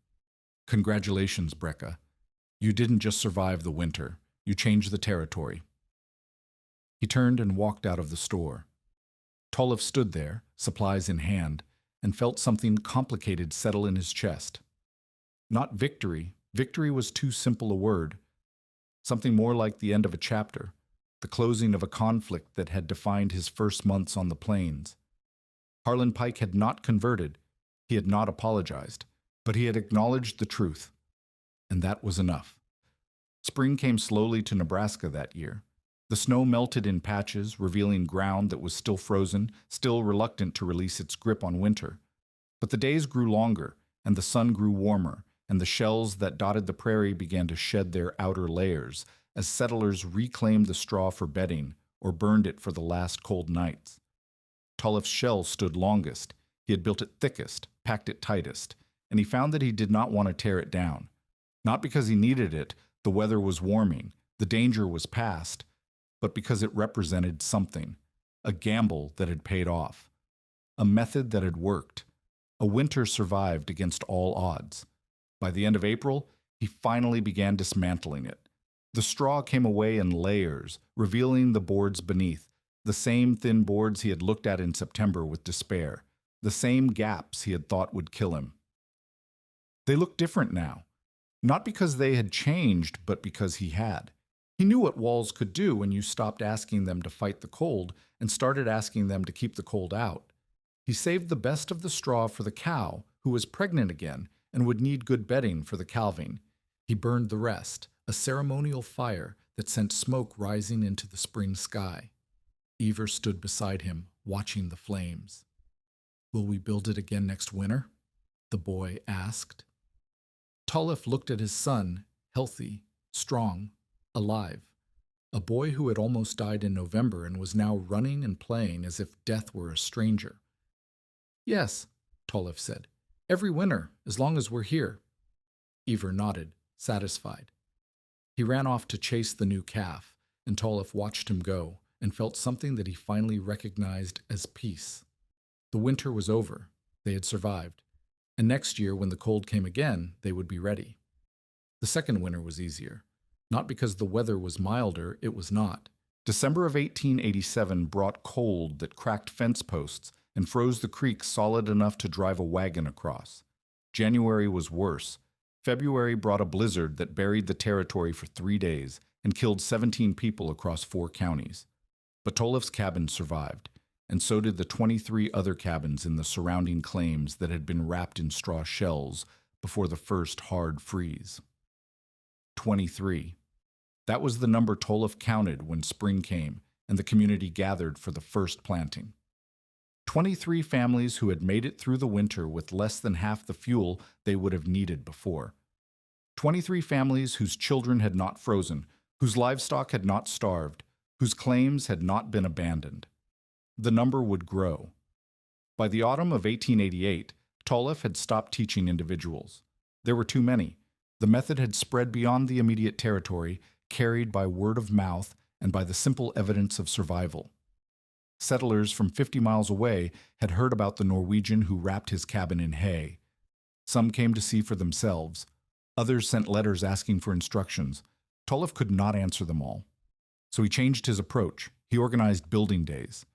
Congratulations, Brecca. You didn't just survive the winter. You changed the territory. He turned and walked out of the store. Tolliff stood there, supplies in hand, and felt something complicated settle in his chest. Not victory. Victory was too simple a word. Something more like the end of a chapter, the closing of a conflict that had defined his first months on the plains. Harlan Pike had not converted. He had not apologized, but he had acknowledged the truth. And that was enough. Spring came slowly to Nebraska that year. The snow melted in patches, revealing ground that was still frozen, still reluctant to release its grip on winter. But the days grew longer, and the sun grew warmer, and the shells that dotted the prairie began to shed their outer layers as settlers reclaimed the straw for bedding or burned it for the last cold nights. Tolliff's shell stood longest. He had built it thickest, packed it tightest, and he found that he did not want to tear it down. Not because he needed it, the weather was warming, the danger was past, but because it represented something, a gamble that had paid off, a method that had worked. A winter survived against all odds. By the end of April, he finally began dismantling it. The straw came away in layers, revealing the boards beneath, the same thin boards he had looked at in September with despair, the same gaps he had thought would kill him. They looked different now, not because they had changed, but because he had. He knew what walls could do when you stopped asking them to fight the cold and started asking them to keep the cold out. He saved the best of the straw for the cow, who was pregnant again and would need good bedding for the calving. He burned the rest, a ceremonial fire that sent smoke rising into the spring sky. Ever stood beside him, watching the flames. "Will we build it again next winter?" the boy asked. Tolliff looked at his son, healthy, strong, alive. A boy who had almost died in November and was now running and playing as if death were a stranger. "Yes," Tolliff said. "Every winter, as long as we're here." Ever nodded, satisfied. He ran off to chase the new calf, and Tolliff watched him go and felt something that he finally recognized as peace. The winter was over. They had survived. And next year, when the cold came again, they would be ready. The second winter was easier. Not because the weather was milder, it was not. December of 1887 brought cold that cracked fence posts and froze the creek solid enough to drive a wagon across. January was worse. February brought a blizzard that buried the territory for 3 days and killed 17 people across 4 counties. But Toleff's cabin survived, and so did the 23 other cabins in the surrounding claims that had been wrapped in straw shells before the first hard freeze. 23. That was the number Toleff counted when spring came and the community gathered for the first planting. 23 families who had made it through the winter with less than half the fuel they would have needed before. 23 families whose children had not frozen, whose livestock had not starved, whose claims had not been abandoned. The number would grow. By the autumn of 1888, Toleff had stopped teaching individuals. There were too many. The method had spread beyond the immediate territory, carried by word of mouth and by the simple evidence of survival. Settlers from 50 miles away had heard about the Norwegian who wrapped his cabin in hay. Some came to see for themselves. Others sent letters asking for instructions. Toleff could not answer them all. So he changed his approach. He organized building days.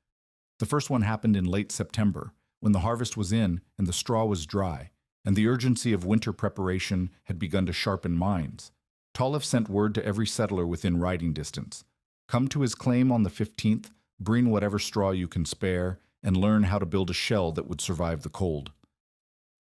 The first one happened in late September, when the harvest was in and the straw was dry, and the urgency of winter preparation had begun to sharpen minds. Toleff sent word to every settler within riding distance. Come to his claim on the 15th, bring whatever straw you can spare, and learn how to build a shell that would survive the cold.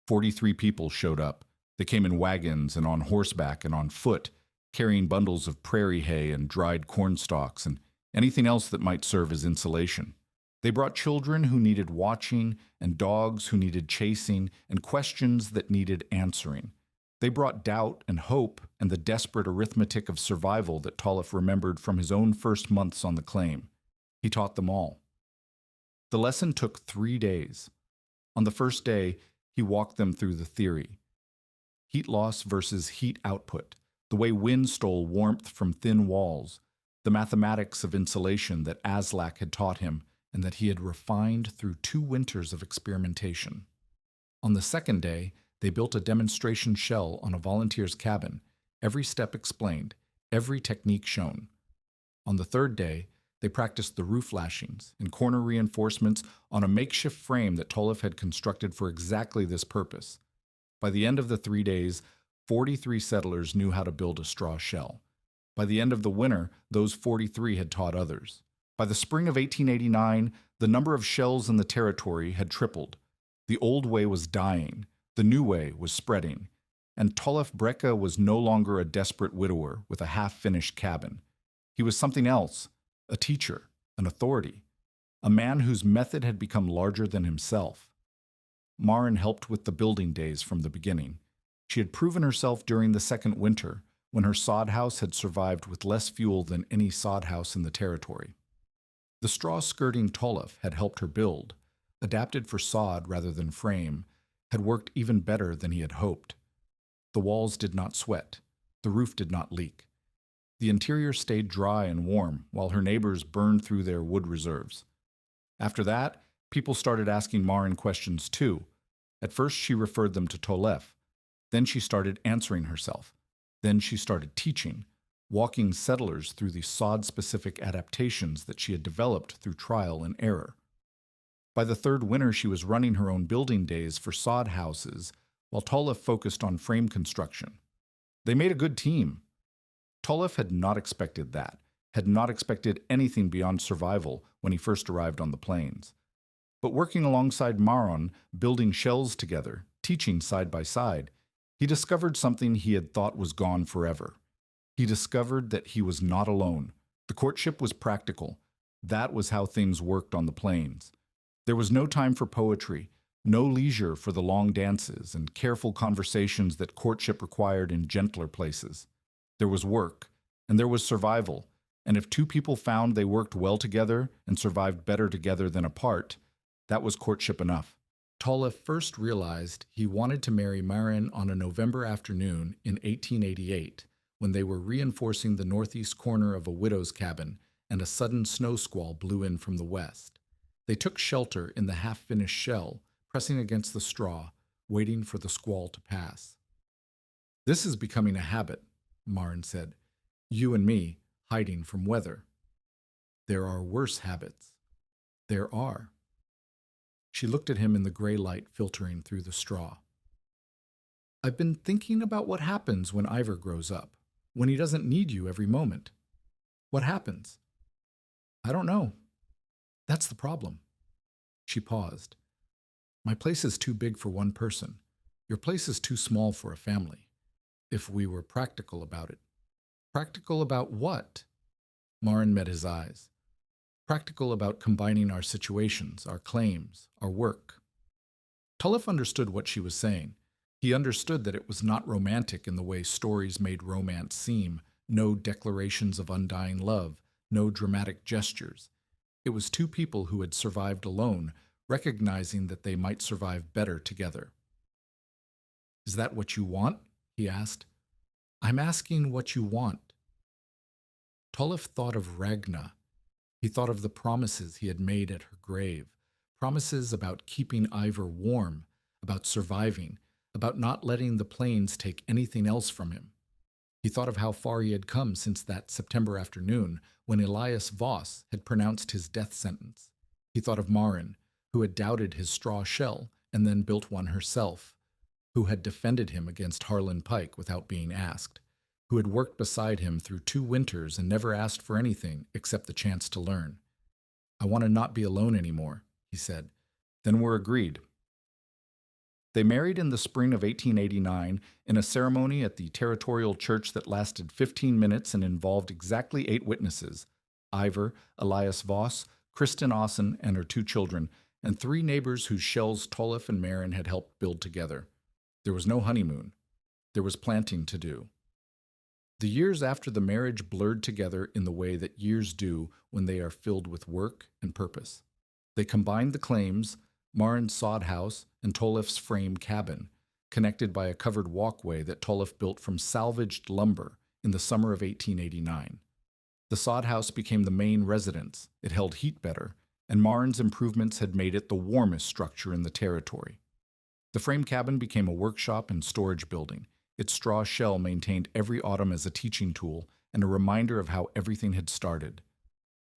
43 people showed up. They came in wagons and on horseback and on foot, carrying bundles of prairie hay and dried corn stalks and anything else that might serve as insulation. They brought children who needed watching and dogs who needed chasing and questions that needed answering. They brought doubt and hope and the desperate arithmetic of survival that Toleff remembered from his own first months on the claim. He taught them all. The lesson took 3 days. On the first day, he walked them through the theory. Heat loss versus heat output, the way wind stole warmth from thin walls, the mathematics of insulation that Aslak had taught him and that he had refined through 2 winters of experimentation. On the second day, they built a demonstration shell on a volunteer's cabin, every step explained, every technique shown. On the third day, they practiced the roof lashings and corner reinforcements on a makeshift frame that Toleff had constructed for exactly this purpose. By the end of the 3 days, 43 settlers knew how to build a straw shell. By the end of the winter, those 43 had taught others. By the spring of 1889, the number of shells in the territory had tripled. The old way was dying. The new way was spreading. And Toleff Brecke was no longer a desperate widower with a half-finished cabin. He was something else, a teacher, an authority, a man whose method had become larger than himself. Maren helped with the building days from the beginning. She had proven herself during the second winter, when her sod house had survived with less fuel than any sod house in the territory. The straw skirting Toleff had helped her build, adapted for sod rather than frame, had worked even better than he had hoped. The walls did not sweat. The roof did not leak. The interior stayed dry and warm, while her neighbors burned through their wood reserves. After that, people started asking Maren questions too. At first she referred them to Toleff. Then she started answering herself. Then she started teaching, walking settlers through the sod-specific adaptations that she had developed through trial and error. By the third winter, she was running her own building days for sod houses, while Toleff focused on frame construction. They made a good team. Toleff had not expected that, had not expected anything beyond survival when he first arrived on the plains. But working alongside Maren, building shells together, teaching side by side, he discovered something he had thought was gone forever. He discovered that he was not alone. The courtship was practical. That was how things worked on the plains. There was no time for poetry, no leisure for the long dances and careful conversations that courtship required in gentler places. There was work, and there was survival, and if 2 people found they worked well together and survived better together than apart, that was courtship enough. Toleff first realized he wanted to marry Maren on a November afternoon in 1888, when they were reinforcing the northeast corner of a widow's cabin and a sudden snow squall blew in from the west. They took shelter in the half-finished shell, pressing against the straw, waiting for the squall to pass. This is becoming a habit, Marin said. You and me, hiding from weather. There are worse habits. There are. She looked at him in the gray light filtering through the straw. I've been thinking about what happens when Ivor grows up, when he doesn't need you every moment. What happens? I don't know. That's the problem. She paused. My place is too big for one person. Your place is too small for a family. If we were practical about it. Practical about what? Marin met his eyes. Practical about combining our situations, our claims, our work. Tullough understood what she was saying. He understood that it was not romantic in the way stories made romance seem, no declarations of undying love, no dramatic gestures. It was two people who had survived alone, recognizing that they might survive better together. Is that what you want? He asked. I'm asking what you want. Tullough thought of Ragna. He thought of the promises he had made at her grave, promises about keeping Ivor warm, about surviving, about not letting the plains take anything else from him. He thought of how far he had come since that September afternoon when Elias Voss had pronounced his death sentence. He thought of Marin, who had doubted his straw shell and then built one herself, who had defended him against Harlan Pike without being asked, who had worked beside him through 2 winters and never asked for anything except the chance to learn. I want to not be alone anymore, he said. Then we're agreed. They married in the spring of 1889 in a ceremony at the territorial church that lasted 15 minutes and involved exactly 8 witnesses, Ivor, Elias Voss, Kristen Ossen and her 2 children, and 3 neighbors whose shells Tullough and Marin had helped build together. There was no honeymoon. There was planting to do. The years after the marriage blurred together in the way that years do when they are filled with work and purpose. They combined the claims, Marin's sod house and Tullough's frame cabin, connected by a covered walkway that Tullough built from salvaged lumber in the summer of 1889. The sod house became the main residence. It held heat better, and Marin's improvements had made it the warmest structure in the territory. The frame cabin became a workshop and storage building. Its straw shell maintained every autumn as a teaching tool and a reminder of how everything had started.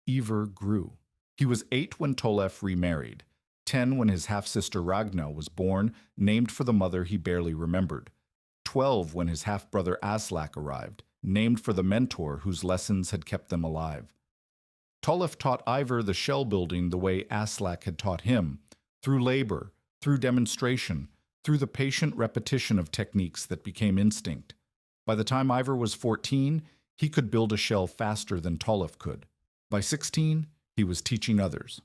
Ivor grew. He was 8 when Tullough remarried, 10 when his half-sister Ragna was born, named for the mother he barely remembered, 12 when his half-brother Aslak arrived, named for the mentor whose lessons had kept them alive. Tullough taught Ivor the shell building the way Aslak had taught him, through labor, through demonstration, through the patient repetition of techniques that became instinct. By the time Ivor was 14, he could build a shell faster than Tullough could. By 16, he was teaching others.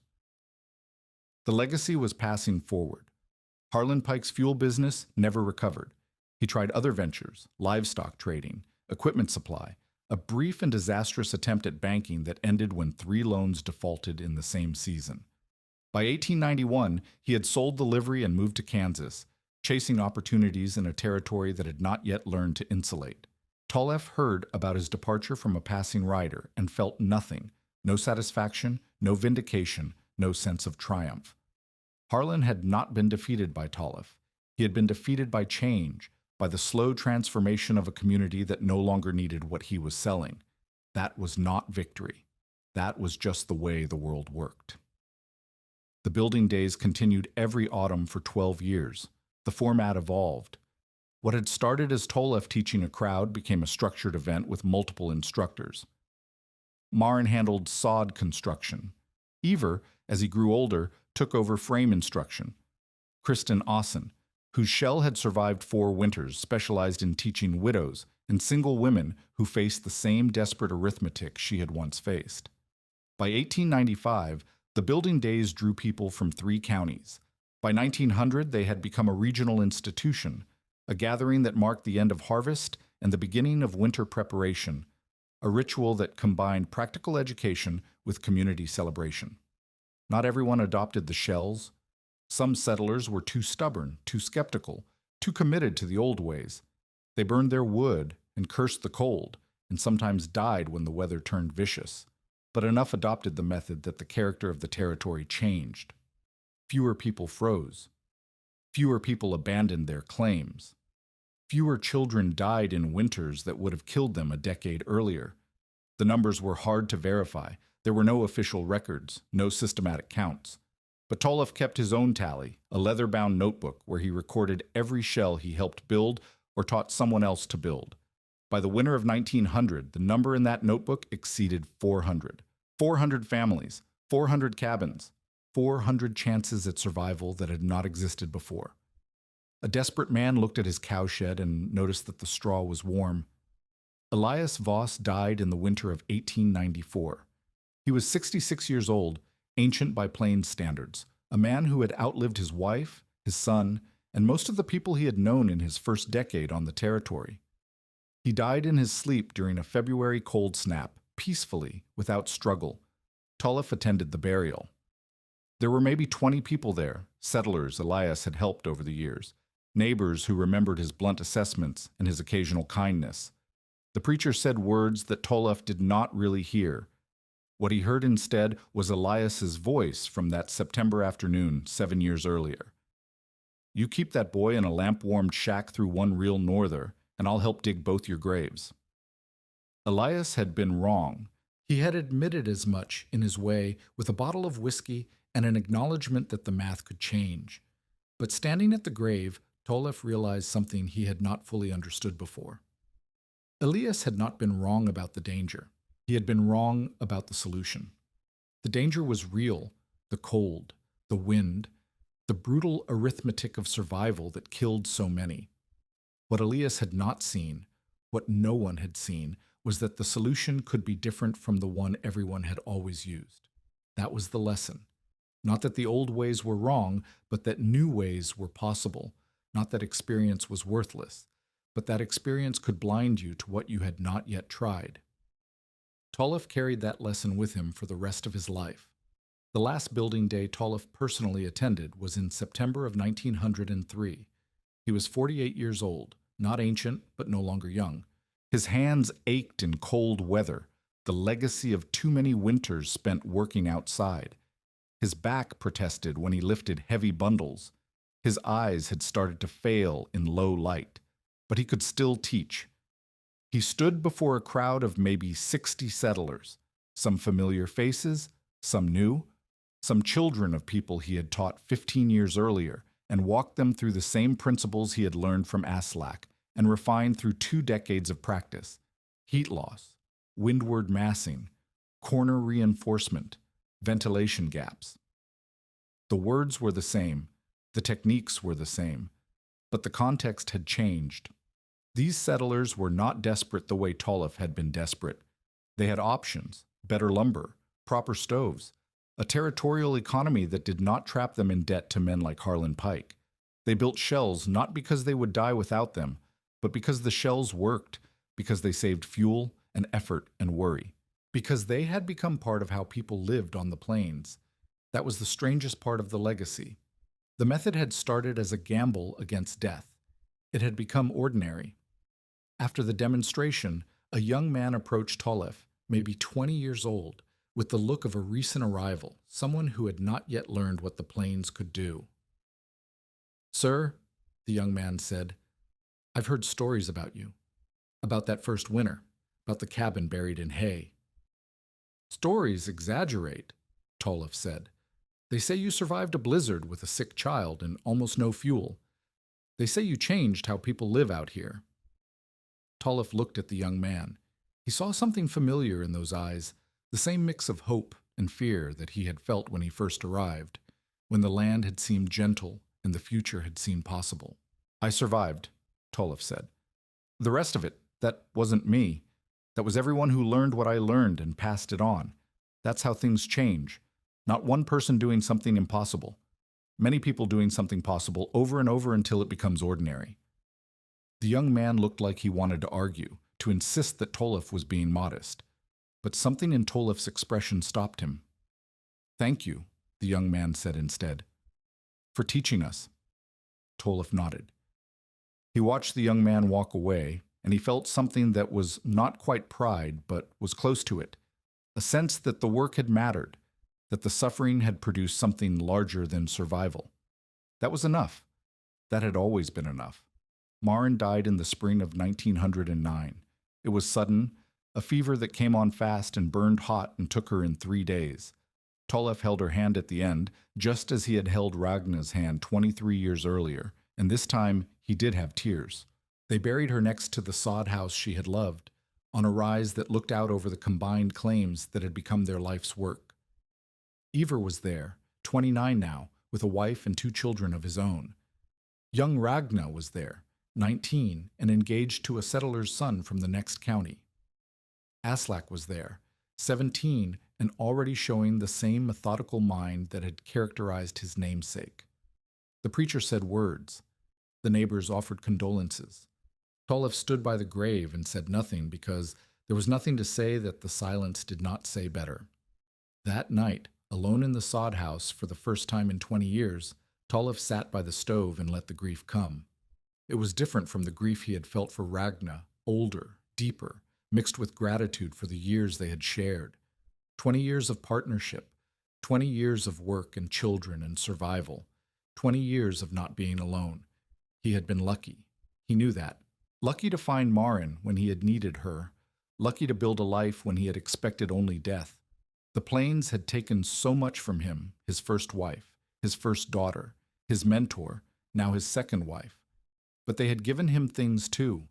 The legacy was passing forward. Harlan Pike's fuel business never recovered. He tried other ventures, livestock trading, equipment supply, a brief and disastrous attempt at banking that ended when 3 loans defaulted in the same season. By 1891, he had sold the livery and moved to Kansas, chasing opportunities in a territory that had not yet learned to insulate. Tullough heard about his departure from a passing rider and felt nothing, no satisfaction, no vindication, no sense of triumph. Harlan had not been defeated by Tullough. He had been defeated by change, by the slow transformation of a community that no longer needed what he was selling. That was not victory. That was just the way the world worked. The building days continued every autumn for 12 years. The format evolved. What had started as Tullough teaching a crowd became a structured event with multiple instructors. Marin handled sod construction. Ivor, as he grew older, took over frame instruction. Kristen Ossen, whose shell had survived 4 winters, specialized in teaching widows and single women who faced the same desperate arithmetic she had once faced. By 1895, the building days drew people from 3 counties. By 1900, they had become a regional institution, a gathering that marked the end of harvest and the beginning of winter preparation, a ritual that combined practical education with community celebration. Not everyone adopted the shells. Some settlers were too stubborn, too skeptical, too committed to the old ways. They burned their wood and cursed the cold, and sometimes died when the weather turned vicious. But enough adopted the method that the character of the territory changed. Fewer people froze. Fewer people abandoned their claims. Fewer children died in winters that would have killed them a decade earlier. The numbers were hard to verify. There were no official records, no systematic counts. But Tolov kept his own tally, a leather-bound notebook where he recorded every shell he helped build or taught someone else to build. By the winter of 1900, the number in that notebook exceeded 400. 400 families, 400 cabins, 400 chances at survival that had not existed before. A desperate man looked at his cowshed and noticed that the straw was warm. Elias Voss died in the winter of 1894. He was 66 years old, ancient by Plains standards, a man who had outlived his wife, his son, and most of the people he had known in his first decade on the territory. He died in his sleep during a February cold snap, peacefully, without struggle. Tolov attended the burial. There were maybe 20 people there, settlers Elias had helped over the years, neighbors who remembered his blunt assessments and his occasional kindness. The preacher said words that Tolov did not really hear. What he heard instead was Elias's voice from that September afternoon 7 years earlier. "You keep that boy in a lamp-warmed shack through one real norther, and I'll help dig both your graves." Elias had been wrong. He had admitted as much in his way, with a bottle of whiskey and an acknowledgement that the math could change. But standing at the grave, Tolov realized something he had not fully understood before. Elias had not been wrong about the danger. He had been wrong about the solution. The danger was real, the cold, the wind, the brutal arithmetic of survival that killed so many. What Elias had not seen, what no one had seen, was that the solution could be different from the one everyone had always used. That was the lesson. Not that the old ways were wrong, but that new ways were possible. Not that experience was worthless, but that experience could blind you to what you had not yet tried. Tolov carried that lesson with him for the rest of his life. The last building day Tolov personally attended was in September of 1903. He was 48 years old, not ancient, but no longer young. His hands ached in cold weather, the legacy of too many winters spent working outside. His back protested when he lifted heavy bundles. His eyes had started to fail in low light, but he could still teach. He stood before a crowd of maybe 60 settlers, some familiar faces, some new, some children of people he had taught 15 years earlier, and walked them through the same principles he had learned from Aslak and refined through 2 decades of practice: heat loss, windward massing, corner reinforcement, ventilation gaps. The words were the same, the techniques were the same, but the context had changed. These settlers were not desperate the way Tolov had been desperate. They had options, better lumber, proper stoves, a territorial economy that did not trap them in debt to men like Harlan Pike. They built shells not because they would die without them, but because the shells worked, because they saved fuel and effort and worry, because they had become part of how people lived on the plains. That was the strangest part of the legacy. The method had started as a gamble against death. It had become ordinary. After the demonstration, a young man approached Tolov, maybe 20 years old, with the look of a recent arrival, someone who had not yet learned what the plains could do. "Sir," the young man said, "I've heard stories about you, about that first winter, about the cabin buried in hay." "Stories exaggerate," Tolov said. "They say you survived a blizzard with a sick child and almost no fuel. They say you changed how people live out here." Tolov looked at the young man. He saw something familiar in those eyes, the same mix of hope and fear that he had felt when he first arrived, when the land had seemed gentle and the future had seemed possible. "I survived," Tolov said. "The rest of it, that wasn't me. That was everyone who learned what I learned and passed it on. That's how things change. Not one person doing something impossible. Many people doing something possible over and over until it becomes ordinary." The young man looked like he wanted to argue, to insist that Tolov was being modest. But something in Tolov's expression stopped him. "Thank you," the young man said instead. "For teaching us." Tolov nodded. He watched the young man walk away, and he felt something that was not quite pride, but was close to it. A sense that the work had mattered, that the suffering had produced something larger than survival. That was enough. That had always been enough. Maren died in the spring of 1909. It was sudden, a fever that came on fast and burned hot and took her in 3 days. Tollef held her hand at the end, just as he had held Ragna's hand 23 years earlier, and this time he did have tears. They buried her next to the sod house she had loved, on a rise that looked out over the combined claims that had become their life's work. Ivar was there, 29 now, with a wife and 2 children of his own. Young Ragna was there, 19, and engaged to a settler's son from the next county. Aslak was there, 17, and already showing the same methodical mind that had characterized his namesake. The preacher said words. The neighbors offered condolences. Tollef stood by the grave and said nothing because there was nothing to say that the silence did not say better. That night, alone in the sod house for the first time in 20 years, Tollef sat by the stove and let the grief come. It was different from the grief he had felt for Ragna, older, deeper, mixed with gratitude for the years they had shared. 20 years of partnership, 20 years of work and children and survival, 20 years of not being alone. He had been lucky. He knew that. Lucky to find Maren when he had needed her. Lucky to build a life when he had expected only death. The plains had taken so much from him, his first wife, his first daughter, his mentor, now his second wife. But they had given him things too.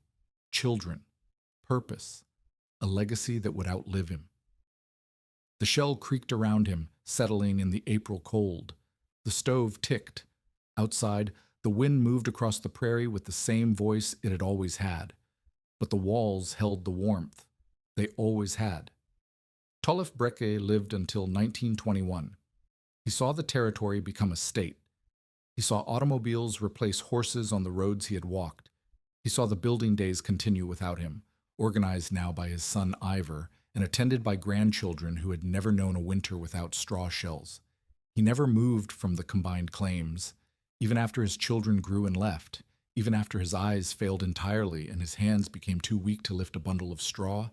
Children, purpose, a legacy that would outlive him. The shell creaked around him, settling in the April cold. The stove ticked. Outside, the wind moved across the prairie with the same voice it had always had. But the walls held the warmth. They always had. Tollef Breke lived until 1921. He saw the territory become a state. He saw automobiles replace horses on the roads he had walked. He saw the building days continue without him, organized now by his son Ivar, and attended by grandchildren who had never known a winter without straw shells. He never moved from the combined claims. Even after his children grew and left, even after his eyes failed entirely and his hands became too weak to lift a bundle of straw,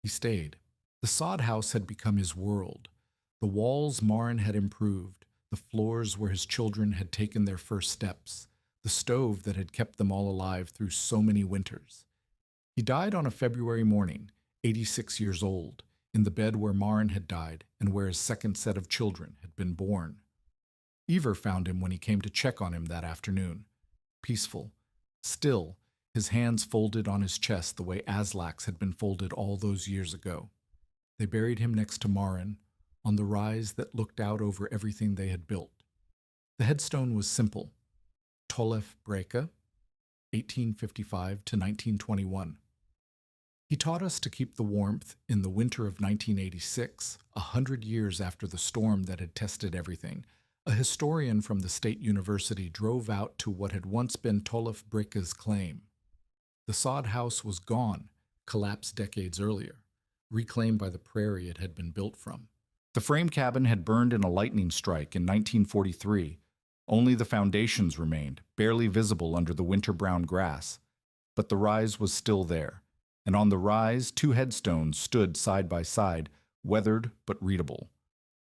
he stayed. The sod house had become his world. The walls Maren had improved, the floors where his children had taken their first steps, the stove that had kept them all alive through so many winters. He died on a February morning, 86 years old, in the bed where Maren had died and where his second set of children had been born. Ivar found him when he came to check on him that afternoon. Peaceful, still, his hands folded on his chest the way Aslak's had been folded all those years ago. They buried him next to Maren, on the rise that looked out over everything they had built. The headstone was simple. Tollef Breke, 1855 to 1921. He taught us to keep the warmth in the winter of 1986, 100 years after the storm that had tested everything. A historian from the State University drove out to what had once been Tollef Breke's claim. The sod house was gone, collapsed decades earlier, reclaimed by the prairie it had been built from. The frame cabin had burned in a lightning strike in 1943. Only the foundations remained, barely visible under the winter-brown grass. But the rise was still there, and on the rise 2 headstones stood side by side, weathered but readable.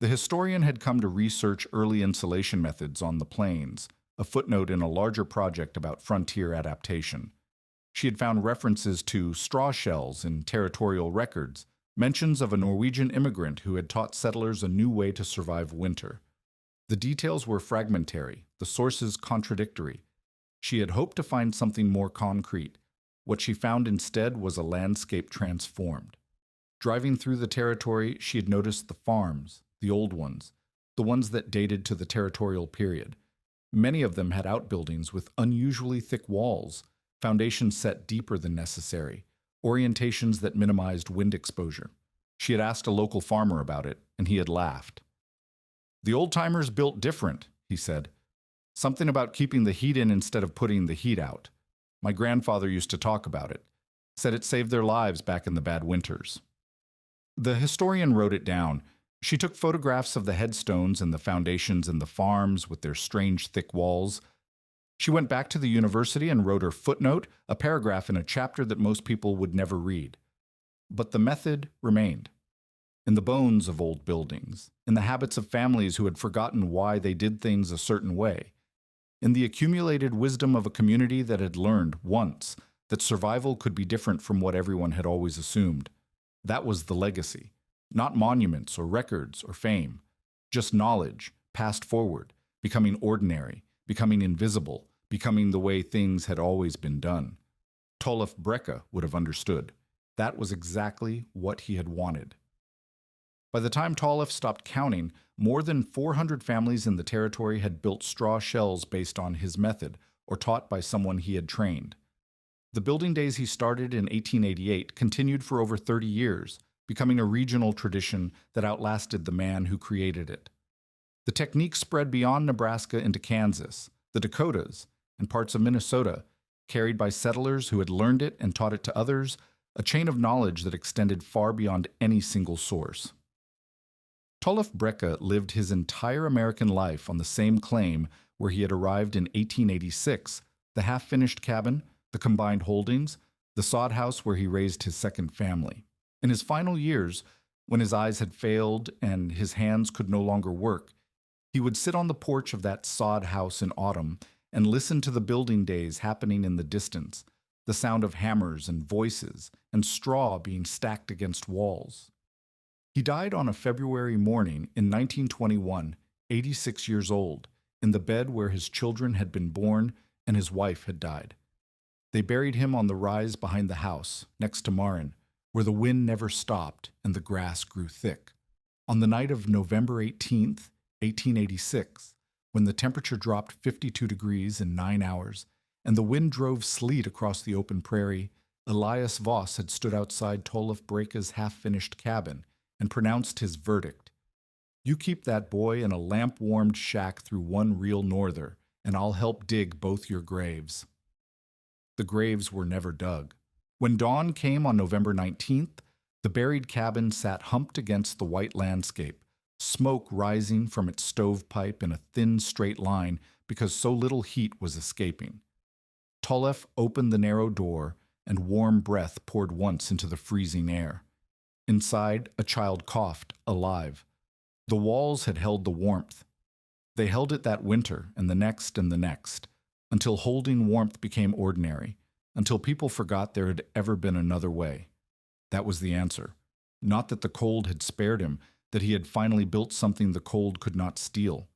The historian had come to research early insulation methods on the plains, a footnote in a larger project about frontier adaptation. She had found references to straw shells in territorial records, mentions of a Norwegian immigrant who had taught settlers a new way to survive winter. The details were fragmentary, the sources contradictory. She had hoped to find something more concrete. What she found instead was a landscape transformed. Driving through the territory, she had noticed the farms, the old ones, the ones that dated to the territorial period. Many of them had outbuildings with unusually thick walls, foundations set deeper than necessary, orientations that minimized wind exposure. She had asked a local farmer about it, and he had laughed. "The old-timers built different," he said. "Something about keeping the heat in instead of putting the heat out. My grandfather used to talk about it. Said it saved their lives back in the bad winters." The historian wrote it down. She took photographs of the headstones and the foundations and the farms with their strange thick walls. She went back to the university and wrote her footnote, a paragraph in a chapter that most people would never read. But the method remained. In the bones of old buildings, in the habits of families who had forgotten why they did things a certain way. in the accumulated wisdom of a community that had learned, once, that survival could be different from what everyone had always assumed. That was the legacy. Not monuments or records or fame. Just knowledge, passed forward, becoming ordinary, becoming invisible, becoming the way things had always been done. Tolef Breke would have understood. That was exactly what he had wanted. By the time Tolef stopped counting, more than 400 families in the territory had built straw shells based on his method, or taught by someone he had trained. The building days he started in 1888 continued for over 30 years, becoming a regional tradition that outlasted the man who created it. The technique spread beyond Nebraska into Kansas, the Dakotas, and parts of Minnesota, carried by settlers who had learned it and taught it to others, a chain of knowledge that extended far beyond any single source. Tolef Breke lived his entire American life on the same claim where he had arrived in 1886, the half-finished cabin, the combined holdings, the sod house where he raised his second family. In his final years, when his eyes had failed and his hands could no longer work, he would sit on the porch of that sod house in autumn and listen to the building days happening in the distance, the sound of hammers and voices and straw being stacked against walls. He died on a February morning in 1921, 86 years old, in the bed where his children had been born and his wife had died. They buried him on the rise behind the house, next to Marin, where the wind never stopped and the grass grew thick. On the night of November 18th, 1886, when the temperature dropped 52 degrees in 9 hours, and the wind drove sleet across the open prairie, Elias Voss had stood outside Tolef Breke's half-finished cabin and pronounced his verdict. "You keep that boy in a lamp-warmed shack through one real norther, and I'll help dig both your graves." The graves were never dug. When dawn came on November 19th, the buried cabin sat humped against the white landscape, smoke rising from its stovepipe in a thin, straight line because so little heat was escaping. Tolef opened the narrow door, and warm breath poured once into the freezing air. Inside, a child coughed, alive. The walls had held the warmth. They held it that winter, and the next, until holding warmth became ordinary, until people forgot there had ever been another way. That was the answer. Not that the cold had spared him, that he had finally built something the cold could not steal.